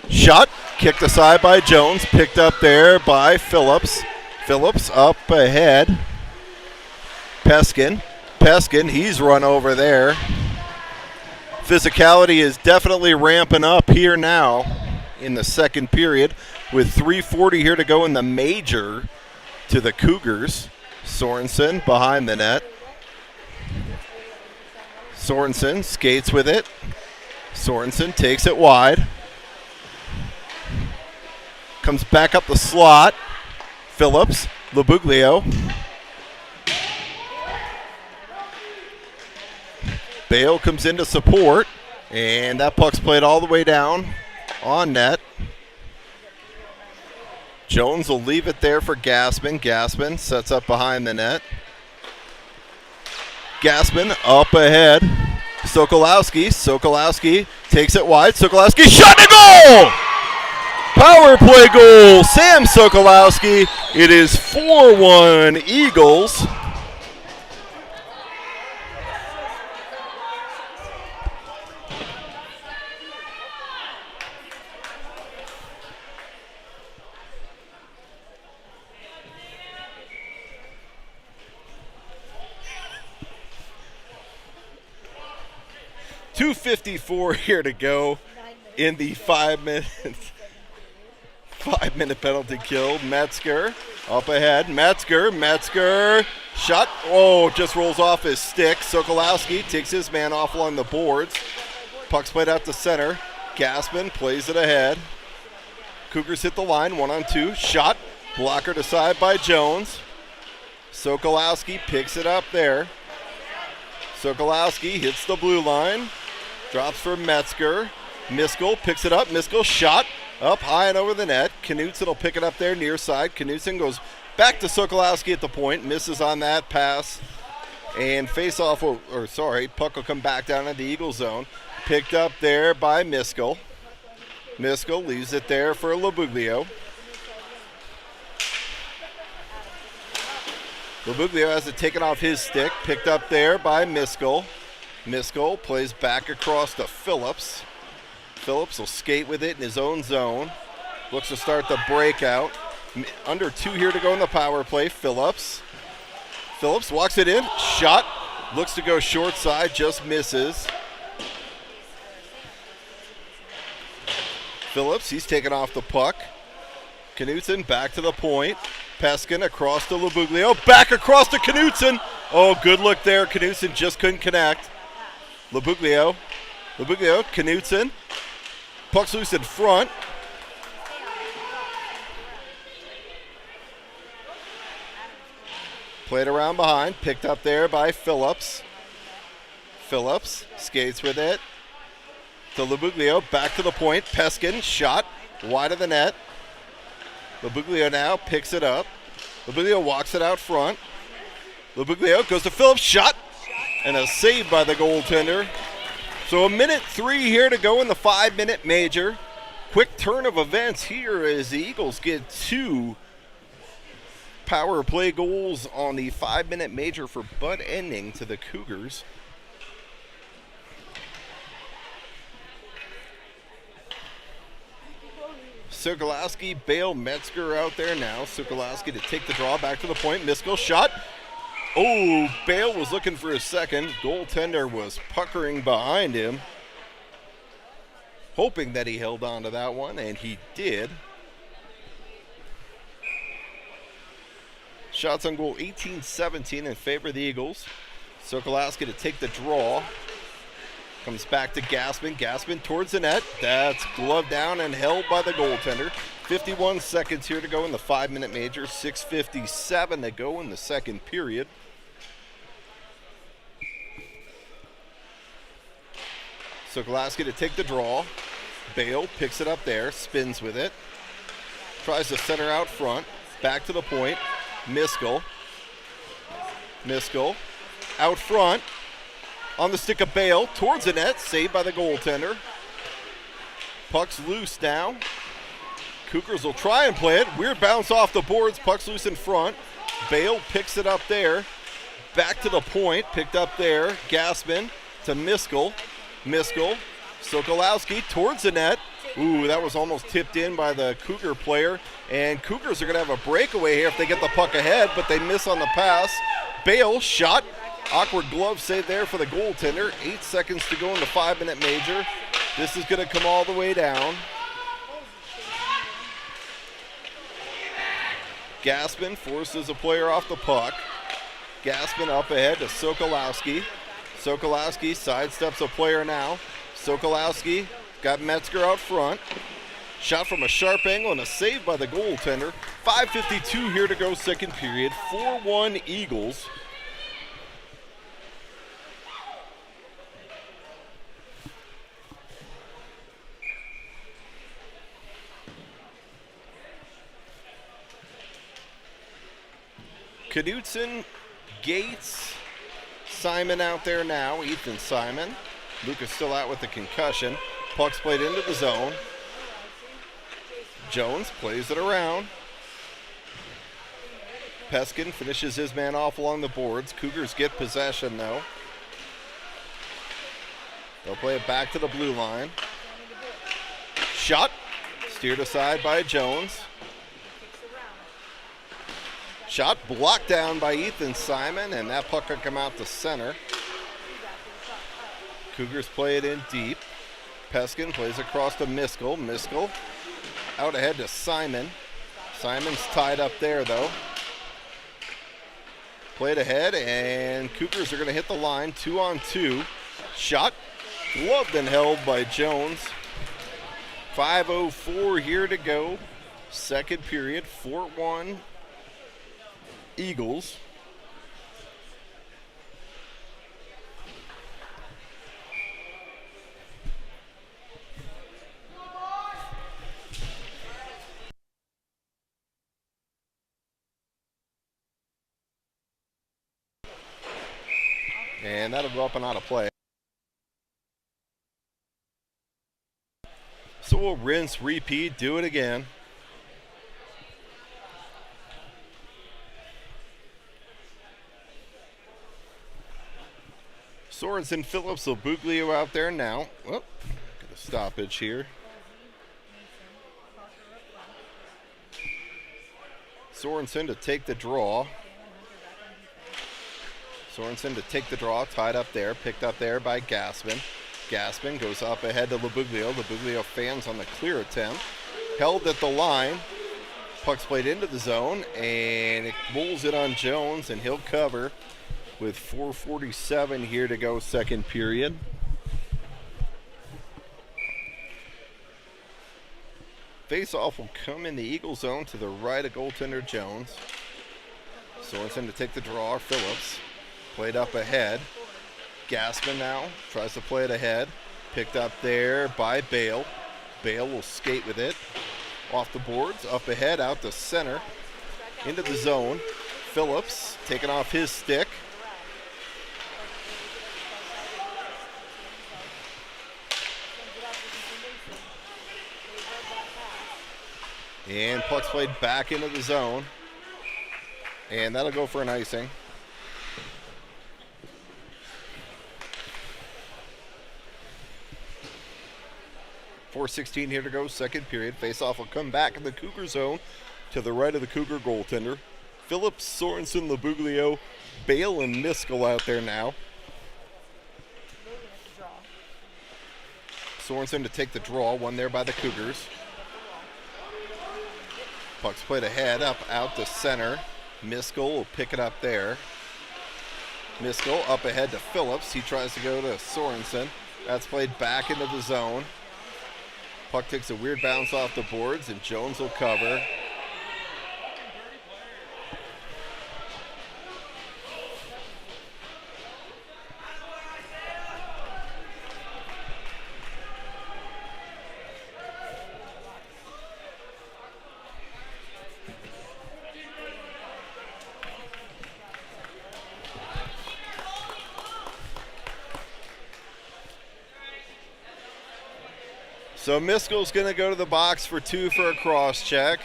Shot, kicked aside by Jones, picked up there by Phillips. Phillips up ahead. Peskin, he's run over there. Physicality is definitely ramping up here now in the second period with 3:40 here to go in the major to the Cougars. Sorensen behind the net. Sorensen skates with it. Sorensen takes it wide. Comes back up the slot. Phillips, Labuglio. Bale comes in to support, and that puck's played all the way down on net. Jones will leave it there for Gaspin. Gaspin sets up behind the net. Gaspin up ahead. Sokolowski takes it wide. Sokolowski shot and goal! Power play goal, Sam Sokolowski. It is 4-1 Eagles. .254 here to go in the 5 minutes. 5-minute penalty kill. Metzger up ahead. Metzger shot. Oh, just rolls off his stick. Sokolowski takes his man off along the boards. Puck's played out to center. Gaspin plays it ahead. Cougars hit the line, 1-on-2. Shot. Blocker to side by Jones. Sokolowski picks it up there. Sokolowski hits the blue line. Drops for Metzger. Miskell picks it up. Miskell shot up high and over the net. Knutson will pick it up there near side. Knutson goes back to Sokolowski at the point. Misses on that pass. And puck will come back down in the Eagle zone. Picked up there by Miskell. Miskell leaves it there for Labuglio. Labuglio has it taken off his stick. Picked up there by Miskell. Miskell plays back across to Phillips. Phillips will skate with it in his own zone. Looks to start the breakout. Under 2 here to go in the power play. Phillips walks it in. Shot. Looks to go short side. Just misses. Phillips, he's taken off the puck. Knutson back to the point. Peskin across to Labuglio. Back across to Knutson. Oh, good look there. Knutson just couldn't connect. Labuglio, Knutson. Puck's loose in front. Played around behind. Picked up there by Phillips. Phillips skates with it to Labuglio. Back to the point. Peskin shot wide of the net. Labuglio now picks it up. Labuglio walks it out front. Labuglio goes to Phillips. Shot. And a save by the goaltender. So 1:03 here to go in the 5-minute major. Quick turn of events here as the Eagles get 2 power play goals on the 5-minute major for butt ending to the Cougars. Sokolowski, Bale, Metzger out there now. Sokolowski to take the draw back to the point. Miskell shot. Oh, Bale was looking for a second. Goaltender was puckering behind him, hoping that he held on to that one, and he did. Shots on goal 18-17 in favor of the Eagles. Sokolowski to take the draw. Comes back to Gaspin. Gaspin towards the net. That's gloved down and held by the goaltender. 51 seconds here to go in the 5-minute major. 6:57 to go in the second period. Sokolowski to take the draw. Bale picks it up there, spins with it. Tries to center out front. Back to the point. Miskell out front. On the stick of Bale, towards the net, saved by the goaltender. Puck's loose now. Cougars will try and play it. Weird bounce off the boards, puck's loose in front. Bale picks it up there. Back to the point, picked up there. Gaspin to Miskell. Sokolowski towards the net. Ooh, that was almost tipped in by the Cougar player. And Cougars are going to have a breakaway here if they get the puck ahead, but they miss on the pass. Bale shot. Awkward glove save there for the goaltender. 8 seconds to go in the 5-minute major. This is going to come all the way down. Gaspin forces a player off the puck. Gaspin up ahead to Sokolowski. Sokolowski sidesteps a player now. Sokolowski got Metzger out front. Shot from a sharp angle and a save by the goaltender. 5:52 here to go, second period. 4-1 Eagles. Knutson, Gates, Simon out there now. Ethan Simon. Lucas still out with the concussion. Puck's played into the zone. Jones plays it around. Peskin finishes his man off along the boards. Cougars get possession though. They'll play it back to the blue line. Shot. Steered aside by Jones. Shot blocked down by Ethan Simon, and that puck could come out to center. Cougars play it in deep. Peskin plays across to Miskell. Miskell out ahead to Simon. Simon's tied up there, though. Played ahead, and Cougars are going to hit the line 2-on-2. Shot gloved and held by Jones. 5:04 here to go. Second period, 4-1 Eagles. And that'll go up and out of play. So we'll rinse, repeat, do it again. Sorensen, Phillips, Buglio out there now. Whoop, got a stoppage here. Sorensen to take the draw. Tied up there, picked up there by Gaspin. Gaspin goes up ahead to Buglio. Buglio fans on the clear attempt. Held at the line. Puck's played into the zone, and it rolls it on Jones, and he'll cover with 4:47 here to go, second period. Face-off will come in the Eagle zone to the right of goaltender Jones. Sorensen to take the draw. Phillips played up ahead. Gaspin now tries to play it ahead. Picked up there by Bale. Bale will skate with it. Off the boards, up ahead, out to center. Into the zone. Phillips taking off his stick. And puck's played back into the zone. And that'll go for an icing. 4:16 here to go, second period. Face-off will come back in the Cougar zone to the right of the Cougar goaltender. Phillips, Sorensen, Buglio, Bale, and Miskell out there now. Sorensen to take the draw, one there by the Cougars. Puck's played ahead, up, out to center. Miskell will pick it up there. Miskell up ahead to Phillips. He tries to go to Sorensen. That's played back into the zone. Puck takes a weird bounce off the boards, and Jones will cover. So Miskell's going to go to the box for 2 for a cross check.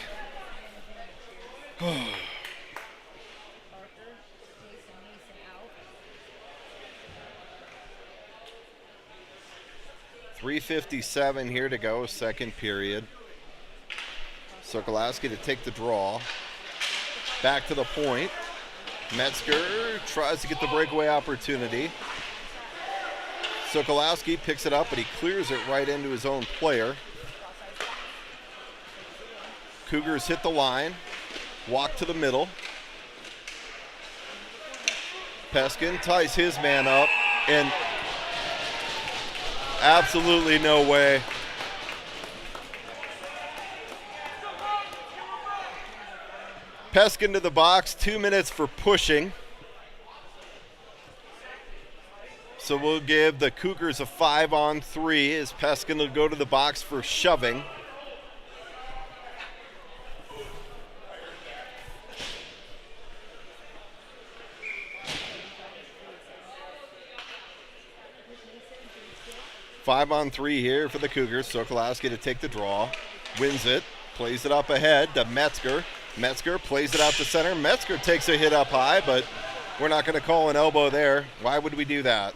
3:57 here to go, second period. Sokolowski to take the draw. Back to the point. Metzger tries to get the breakaway opportunity. Sokolowski picks it up, but he clears it right into his own player. Cougars hit the line, walk to the middle. Peskin ties his man up, and absolutely no way. Peskin to the box, 2 minutes for pushing. So we'll give the Cougars a 5-on-3 as Peskin will go to the box for shoving. Five-on-3 here for the Cougars. Sokolowski to take the draw. Wins it. Plays it up ahead to Metzger. Metzger plays it out to center. Metzger takes a hit up high, but we're not going to call an elbow there. Why would we do that?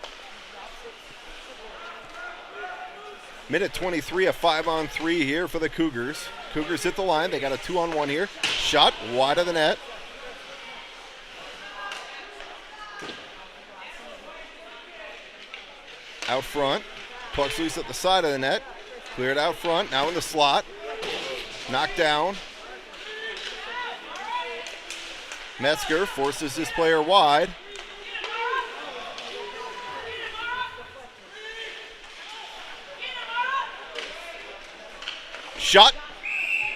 Minute 23, a 5-on-3 here for the Cougars. Cougars hit the line. They got a 2-on-1 here. Shot wide of the net. Out front. Puck's loose at the side of the net. Cleared out front. Now in the slot. Knocked down. Metzger forces his player wide. Shot.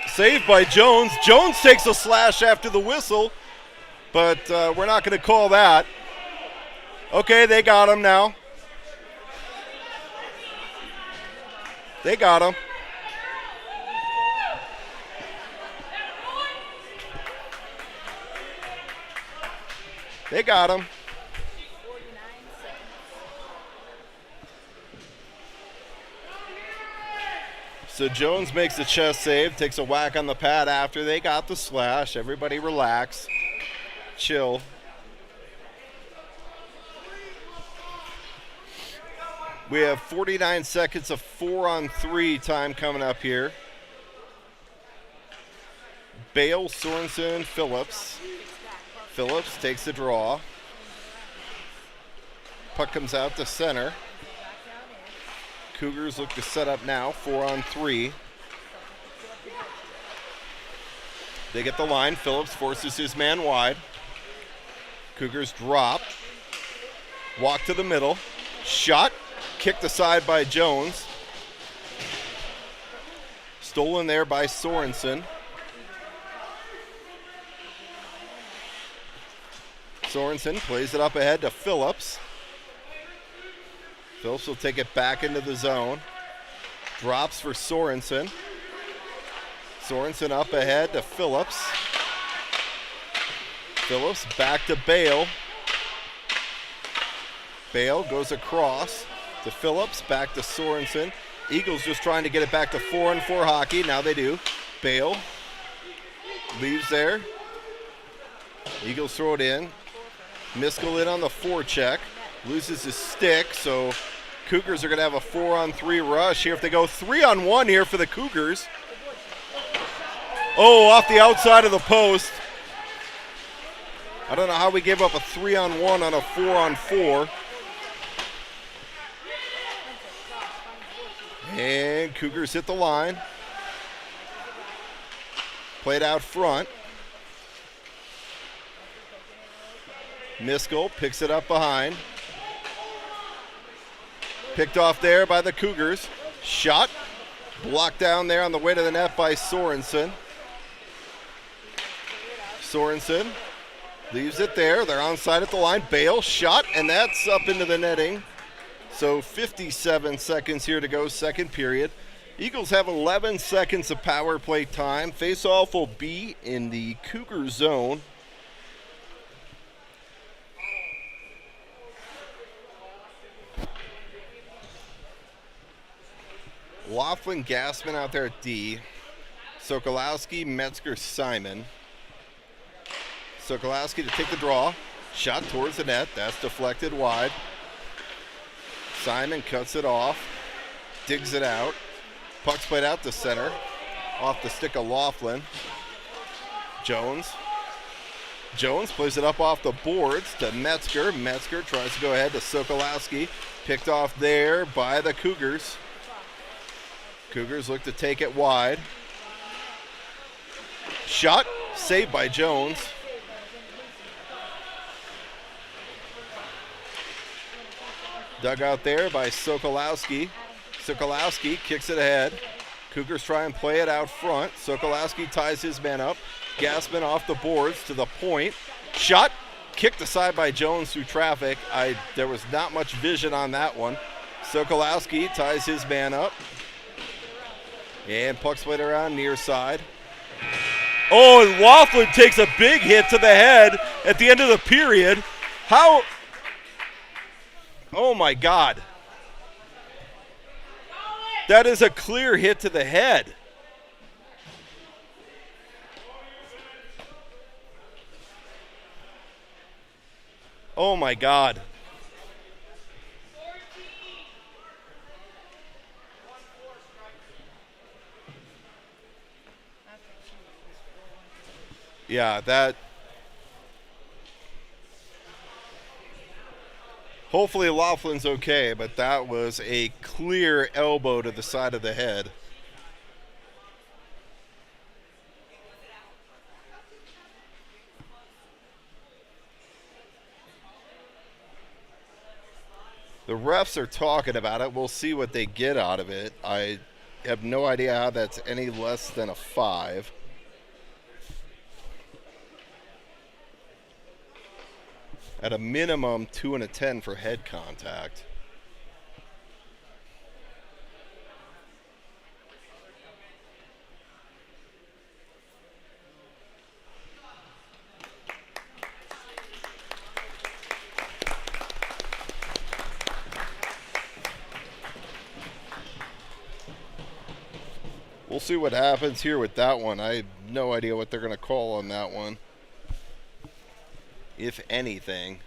Saved by Jones. Jones takes a slash after the whistle, but we're not going to call that. Okay, they got him now. They got him. They got him. So Jones makes a chest save, takes a whack on the pad after they got the slash. Everybody relax, chill. We have 49 seconds of 4-on-3 time coming up here. Bale, Sorensen, Phillips. Phillips takes the draw. Puck comes out to center. Cougars look to set up now, 4-on-3. They get the line. Phillips forces his man wide. Cougars drop. Walk to the middle. Shot. Kicked aside by Jones. Stolen there by Sorensen. Sorensen plays it up ahead to Phillips. Phillips will take it back into the zone. Drops for Sorensen. Sorensen up ahead to Phillips. Phillips back to Bale. Bale goes across to Phillips, back to Sorensen. Eagles just trying to get it back to 4-on-4 hockey. Now they do. Bale leaves there. Eagles throw it in. Miskell in on the forecheck. Loses his stick, so Cougars are going to have a 4-on-3 rush here. If they go 3-on-1 here for the Cougars. Oh, off the outside of the post. I don't know how we gave up a 3-on-1 on a 4-on-4. And Cougars hit the line. Played out front. Miskell picks it up behind. Picked off there by the Cougars. Shot. Blocked down there on the way to the net by Sorensen. Sorensen leaves it there. They're onside at the line. Bale shot, and that's up into the netting. So 57 seconds here to go, second period. Eagles have 11 seconds of power play time. Face-off will be in the Cougar zone. Laughlin, Gassman out there at D. Sokolowski, Metzger, Simon. Sokolowski to take the draw. Shot towards the net. That's deflected wide. Simon cuts it off. Digs it out. Puck's played out to center. Off the stick of Laughlin. Jones. Jones plays it up off the boards to Metzger. Metzger tries to go ahead to Sokolowski. Picked off there by the Cougars. Cougars look to take it wide. Shot. Saved by Jones. Dug out there by Sokolowski. Sokolowski kicks it ahead. Cougars try and play it out front. Sokolowski ties his man up. Gassman off the boards to the point. Shot. Kicked aside by Jones through traffic. There was not much vision on that one. Sokolowski ties his man up. And puck's played around near side. Oh, and Laughlin takes a big hit to the head at the end of the period. How? Oh, my God. That is a clear hit to the head. Oh, my God. Yeah, that. Hopefully Laughlin's okay, but that was a clear elbow to the side of the head. The refs are talking about it. We'll see what they get out of it. I have no idea how that's any less than a 5. At a minimum, 2 and a 10 for head contact. We'll see what happens here with that one. I have no idea what they're going to call on that one, if anything.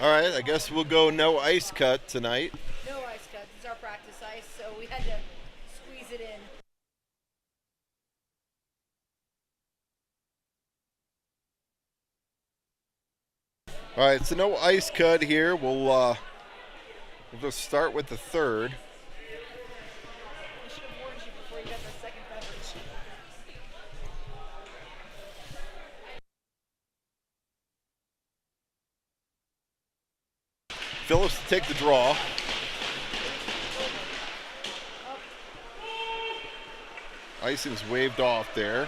All right, I guess we'll go no ice cut tonight. No ice cut. This is our practice ice, so we had to squeeze it in. All right, so no ice cut here. We'll just start with the third. We should have warned you before you got the second beverage. Phillips to take the draw. Icing's waved off there.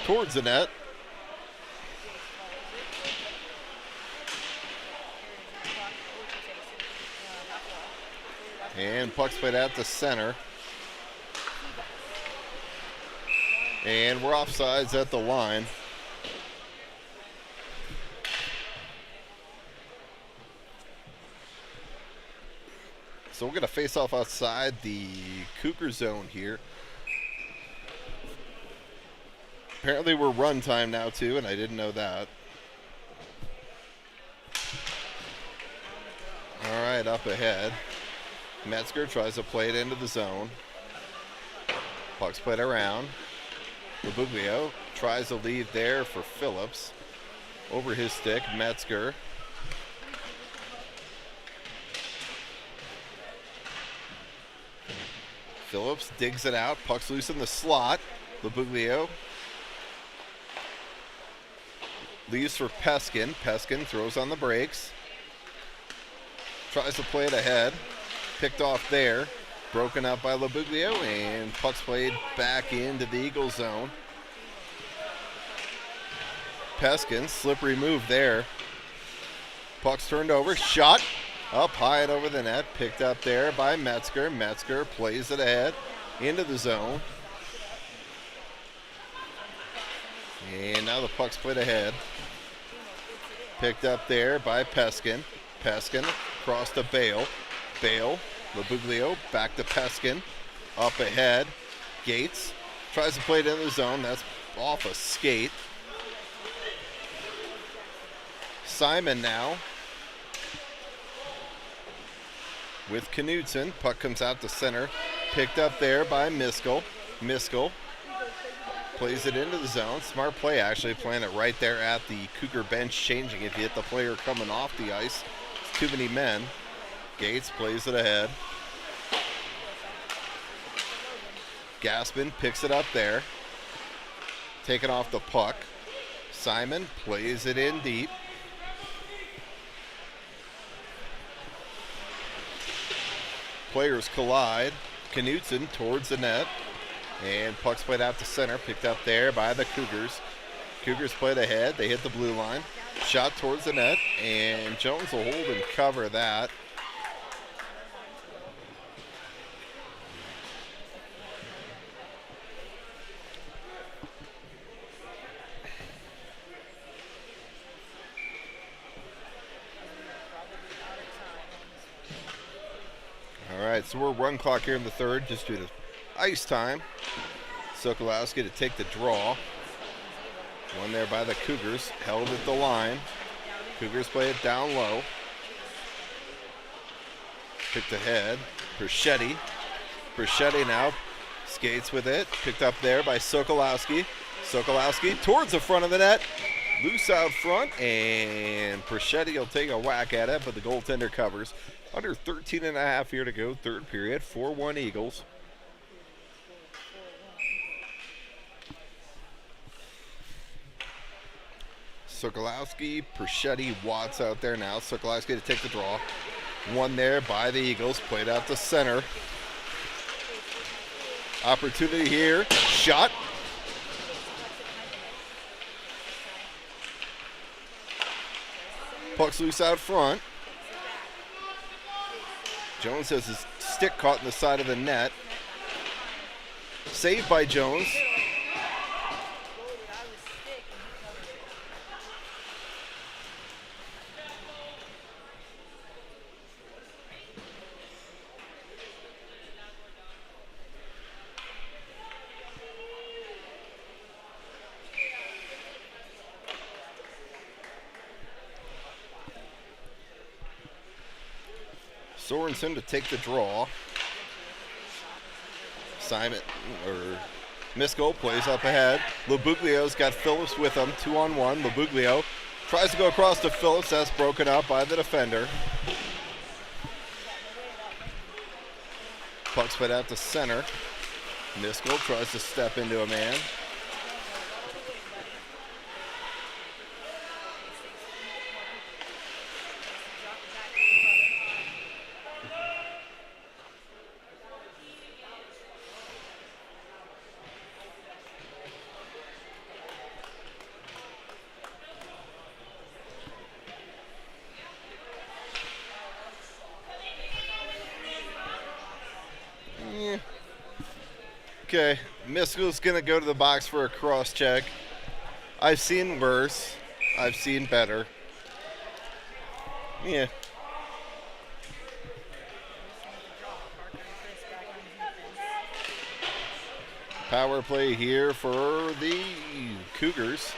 towards the net. And puck's played out to center. And we're offsides at the line. So we're going to face off outside the Cougar zone here. Apparently we're run time now too, and I didn't know that. All right, up ahead. Metzger tries to play it into the zone. Puck's played around. Labuglio tries to lead there for Phillips. Over his stick, Metzger. Phillips digs it out. Puck's loose in the slot. Labuglio leaves for Peskin. Peskin throws on the brakes. Tries to play it ahead. Picked off there. Broken up by Labuglio, and puck's played back into the Eagle zone. Peskin, slippery move there. Puck's turned over. Shot up high and over the net. Picked up there by Metzger. Metzger plays it ahead into the zone. And now the puck's played ahead. Picked up there by Peskin. Peskin across to Bale. Bale, Labuglio, back to Peskin. Up ahead, Gates tries to play it in the zone. That's off a skate. Simon now with Knudsen. Puck comes out to center. Picked up there by Miskell. Miskell plays it into the zone. Smart play, actually, playing it right there at the Cougar bench, changing if you hit the player coming off the ice. It's too many men. Gates plays it ahead. Gaspin picks it up there. Taking off the puck. Simon plays it in deep. Players collide. Knudsen towards the net. And puck's played out to center. Picked up there by the Cougars. Cougars played ahead. They hit the blue line. Shot towards the net. And Jones will hold and cover that. All right, so we're run clock here in the third, just due to ice time. Sokolowski to take the draw. One there by the Cougars, held at the line. Cougars play it down low. Picked ahead, Perschetti. Perschetti now skates with it. Picked up there by Sokolowski. Sokolowski towards the front of the net. Loose out front, and Perschetti will take a whack at it, but the goaltender covers. Under 13 and a half here to go, third period, 4-1 Eagles. Sokolowski, Perschetti, Watts out there now. Sokolowski to take the draw. One there by the Eagles, played out to center. Opportunity here, shot. Puck's loose out front. Jones has his stick caught in the side of the net. Saved by Jones. Sorensen to take the draw. Simon, or Miskell plays up ahead. Labuglio's got Phillips with him, 2-on-1. Labuglio tries to go across to Phillips. That's broken up by the defender. Puck's put out to center. Miskell tries to step into a man. Okay, Misko's going to go to the box for a cross check. I've seen worse. I've seen better. Yeah. Power play here for the Cougars.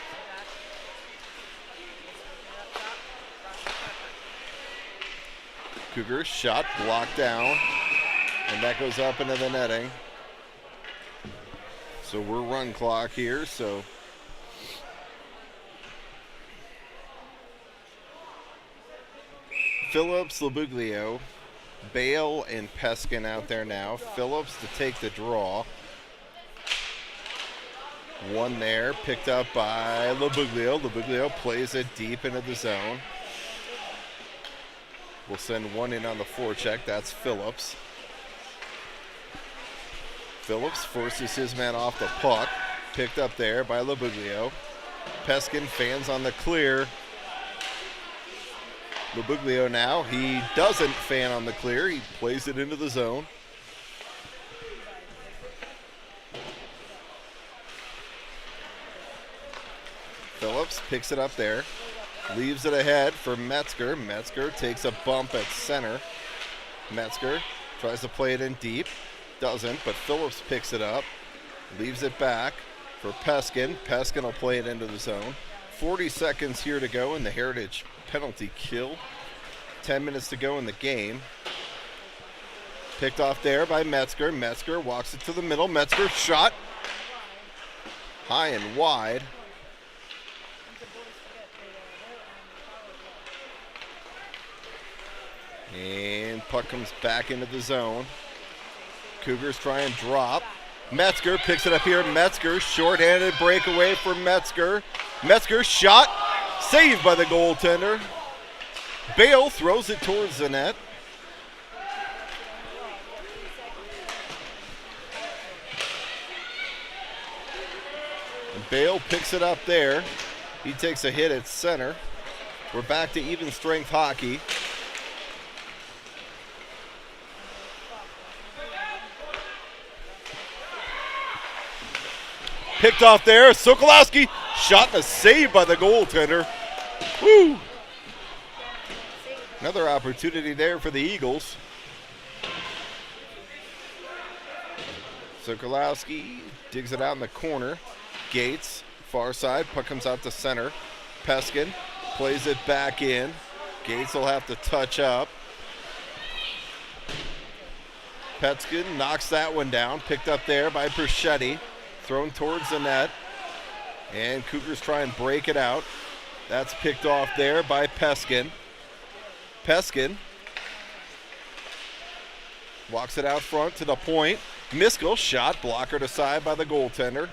Cougars shot blocked down, and that goes up into the netting. So we're run clock here, so Phillips, Labuglio, Bale, and Peskin out there now. Phillips to take the draw. One there, picked up by Labuglio. Labuglio plays it deep into the zone. We'll send one in on the forecheck. That's Phillips. Phillips forces his man off the puck. Picked up there by Labuglio. Peskin fans on the clear. Labuglio now, he doesn't fan on the clear. He plays it into the zone. Phillips picks it up there. Leaves it ahead for Metzger. Metzger takes a bump at center. Metzger tries to play it in deep. Doesn't, but Phillips picks it up. Leaves it back for Peskin. Peskin will play it into the zone. 40 seconds here to go in the Heritage penalty kill. 10 minutes to go in the game. Picked off there by Metzger. Metzger walks it to the middle. Metzger shot. High and wide. And puck comes back into the zone. Cougars try and drop. Metzger picks it up here. Metzger, short-handed breakaway for Metzger. Metzger shot, saved by the goaltender. Bale throws it towards the net. And Bale picks it up there. He takes a hit at center. We're back to even strength hockey. Picked off there. Sokolowski shot and a save by the goaltender. Woo! Another opportunity there for the Eagles. Sokolowski digs it out in the corner. Gates, far side. Puck comes out to center. Peskin plays it back in. Gates will have to touch up. Peskin knocks that one down. Picked up there by Perchetti. Thrown towards the net. And Cougars try and break it out. That's picked off there by Peskin. Peskin walks it out front to the point. Miskell shot, blockered aside by the goaltender.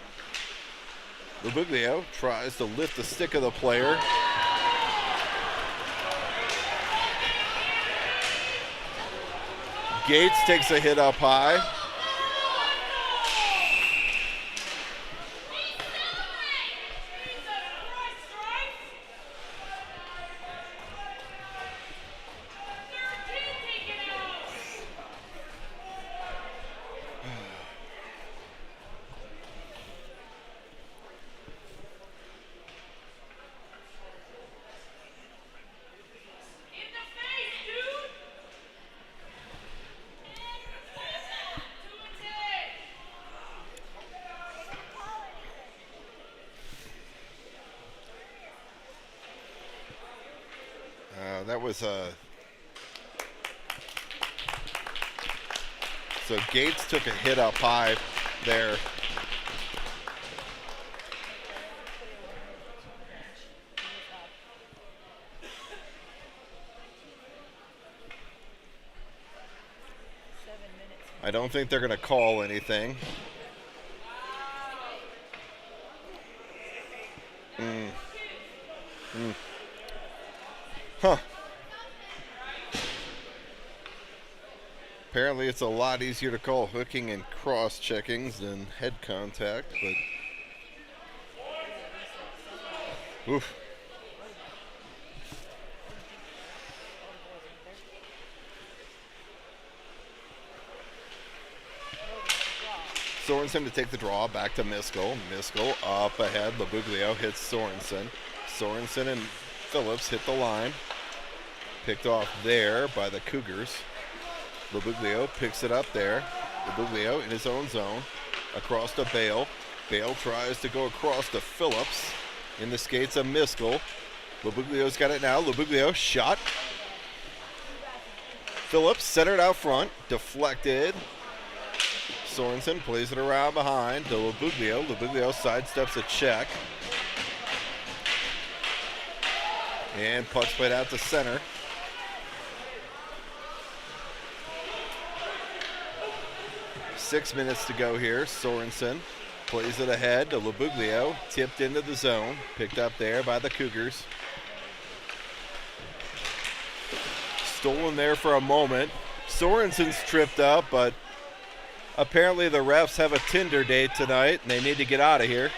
Labuglio tries to lift the stick of the player. Gates takes a hit up high. That was so Gates took a hit up high there. I don't think they're going to call anything. Huh. Apparently it's a lot easier to call hooking and cross-checkings than head contact, but oof. Sorensen to take the draw, back to Miskell. Miskell up ahead. Labuglio hits Sorensen. Sorensen and Phillips hit the line. Picked off there by the Cougars. Labuglio picks it up there. Labuglio in his own zone. Across to Bale. Bale tries to go across to Phillips. In the skates of Miskell. Labuglio's got it now. Labuglio shot. Phillips centered out front. Deflected. Sorensen plays it around behind to Labuglio. Labuglio sidesteps a check. And puck's played out to center. Six minutes to go here. Sorensen plays it ahead to Labuglio. Tipped into the zone. Picked up there by the Cougars. Stolen there for a moment. Sorensen's tripped up, but apparently the refs have a Tinder date tonight, and they need to get out of here.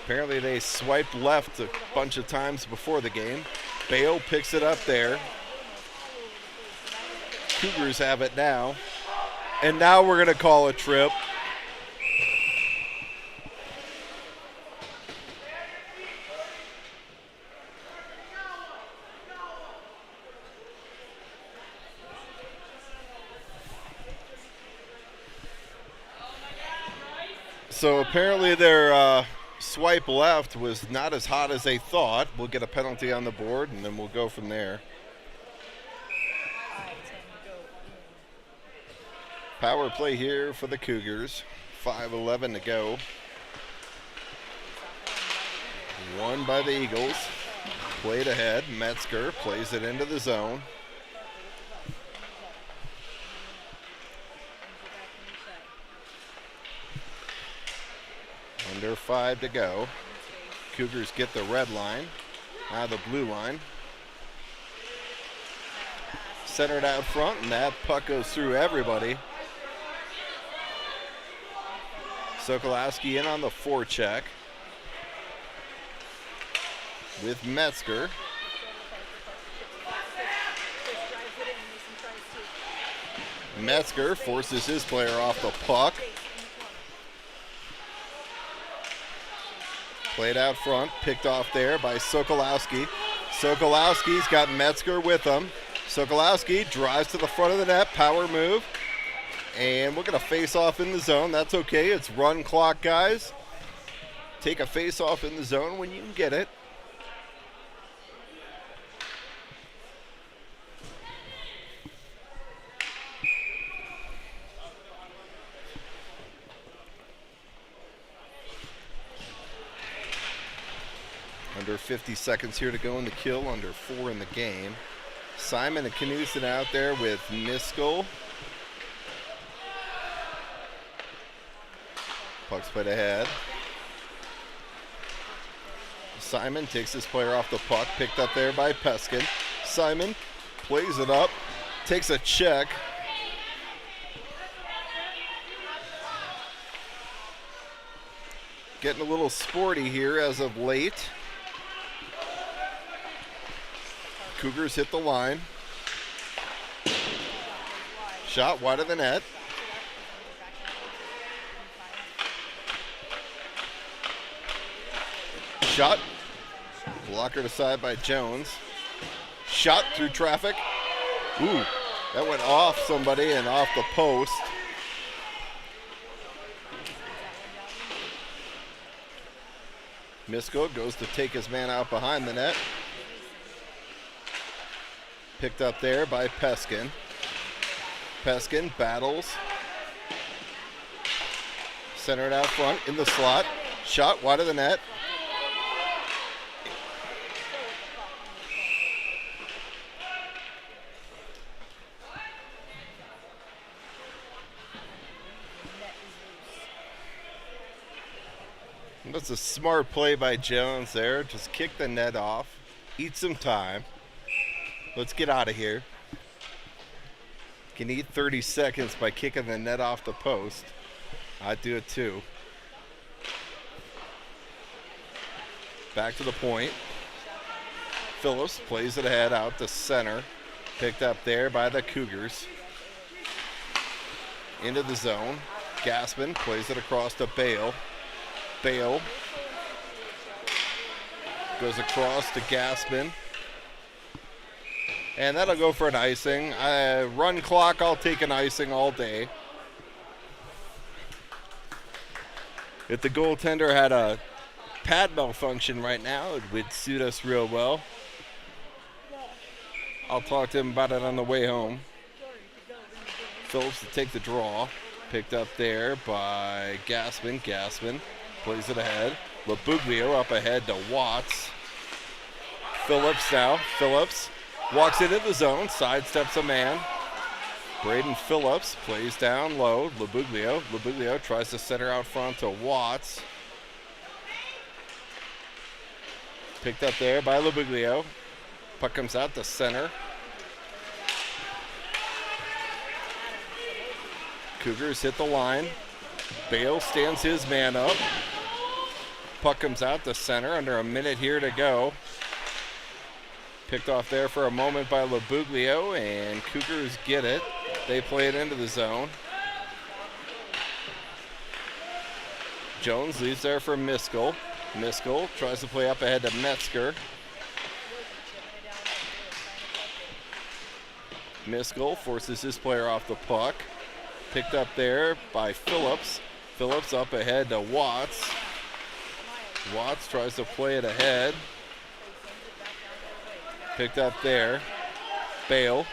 Apparently they swiped left a bunch of times before the game. Bale picks it up there. Cougars have it now. And now we're going to call a trip. So apparently their swipe left was not as hot as they thought. We'll get a penalty on the board, and then we'll go from there. Power play here for the Cougars. 5:11 to go. Won by the Eagles. Played ahead. Metzger plays it into the zone. Under 5 to go. Cougars get the red line. Now the blue line. Centered out front, and that puck goes through everybody. Sokolowski in on the forecheck with Metzger. Metzger forces his player off the puck. Played out front, picked off there by Sokolowski. Sokolowski's got Metzger with him. Sokolowski drives to the front of the net, power move. And we're going to face off in the zone. That's okay. It's run clock, guys. Take a face off in the zone when you can get it. Under 50 seconds here to go in the kill. Under 4 in the game. Simon and Knudsen out there with Miskell. Puck's played ahead. Simon takes his player off the puck, picked up there by Peskin. Simon plays it up, takes a check. Getting a little sporty here as of late. Cougars hit the line. Shot wide of the net. Shot. Blockered aside by Jones. Shot through traffic. Ooh, that went off somebody and off the post. Miskell goes to take his man out behind the net. Picked up there by Peskin. Peskin battles. Centered out front in the slot. Shot wide of the net. That's a smart play by Jones there. Just kick the net off. Eat some time. Let's get out of here. Can eat 30 seconds by kicking the net off the post. I'd do it too. Back to the point. Phillips plays it ahead out to center. Picked up there by the Cougars. into the zone. Gaspin plays it across to Bale. Bale goes across to Gaspin. And that'll go for an icing. Run clock, I'll take an icing all day. If the goaltender had a pad malfunction right now, it would suit us real well. I'll talk to him about it on the way home. Phillips to take the draw. Picked up there by Gaspin. Gaspin plays it ahead. Labuglio up ahead to Watts. Phillips now. Phillips walks into the zone, sidesteps a man. Braden Phillips plays down low. Labuglio. Labuglio tries to center out front to Watts. Picked up there by Labuglio. Puck comes out to center. Cougars hit the line. Bale stands his man up. Puck comes out to center. Under a minute here to go. Picked off there for a moment by Labuglio, and Cougars get it. They play it into the zone. Jones leaves there for Miskell. Miskell tries to play up ahead to Metzger. Miskell forces his player off the puck. Picked up there by Phillips. Phillips up ahead to Watts. Watts tries to play it ahead. Picked up there. Bale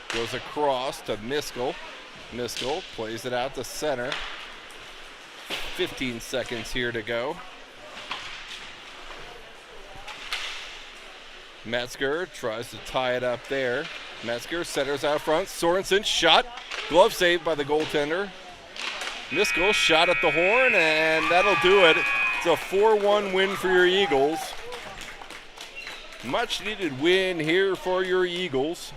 goes across to Miskell. Miskell plays it out to center. 15 seconds here to go. Metzger tries to tie it up there. Metzger centers out front. Sorensen shot. Glove saved by the goaltender. Miskell shot at the horn, and that'll do it. It's a 4-1 win for your Eagles. Much needed win here for your Eagles.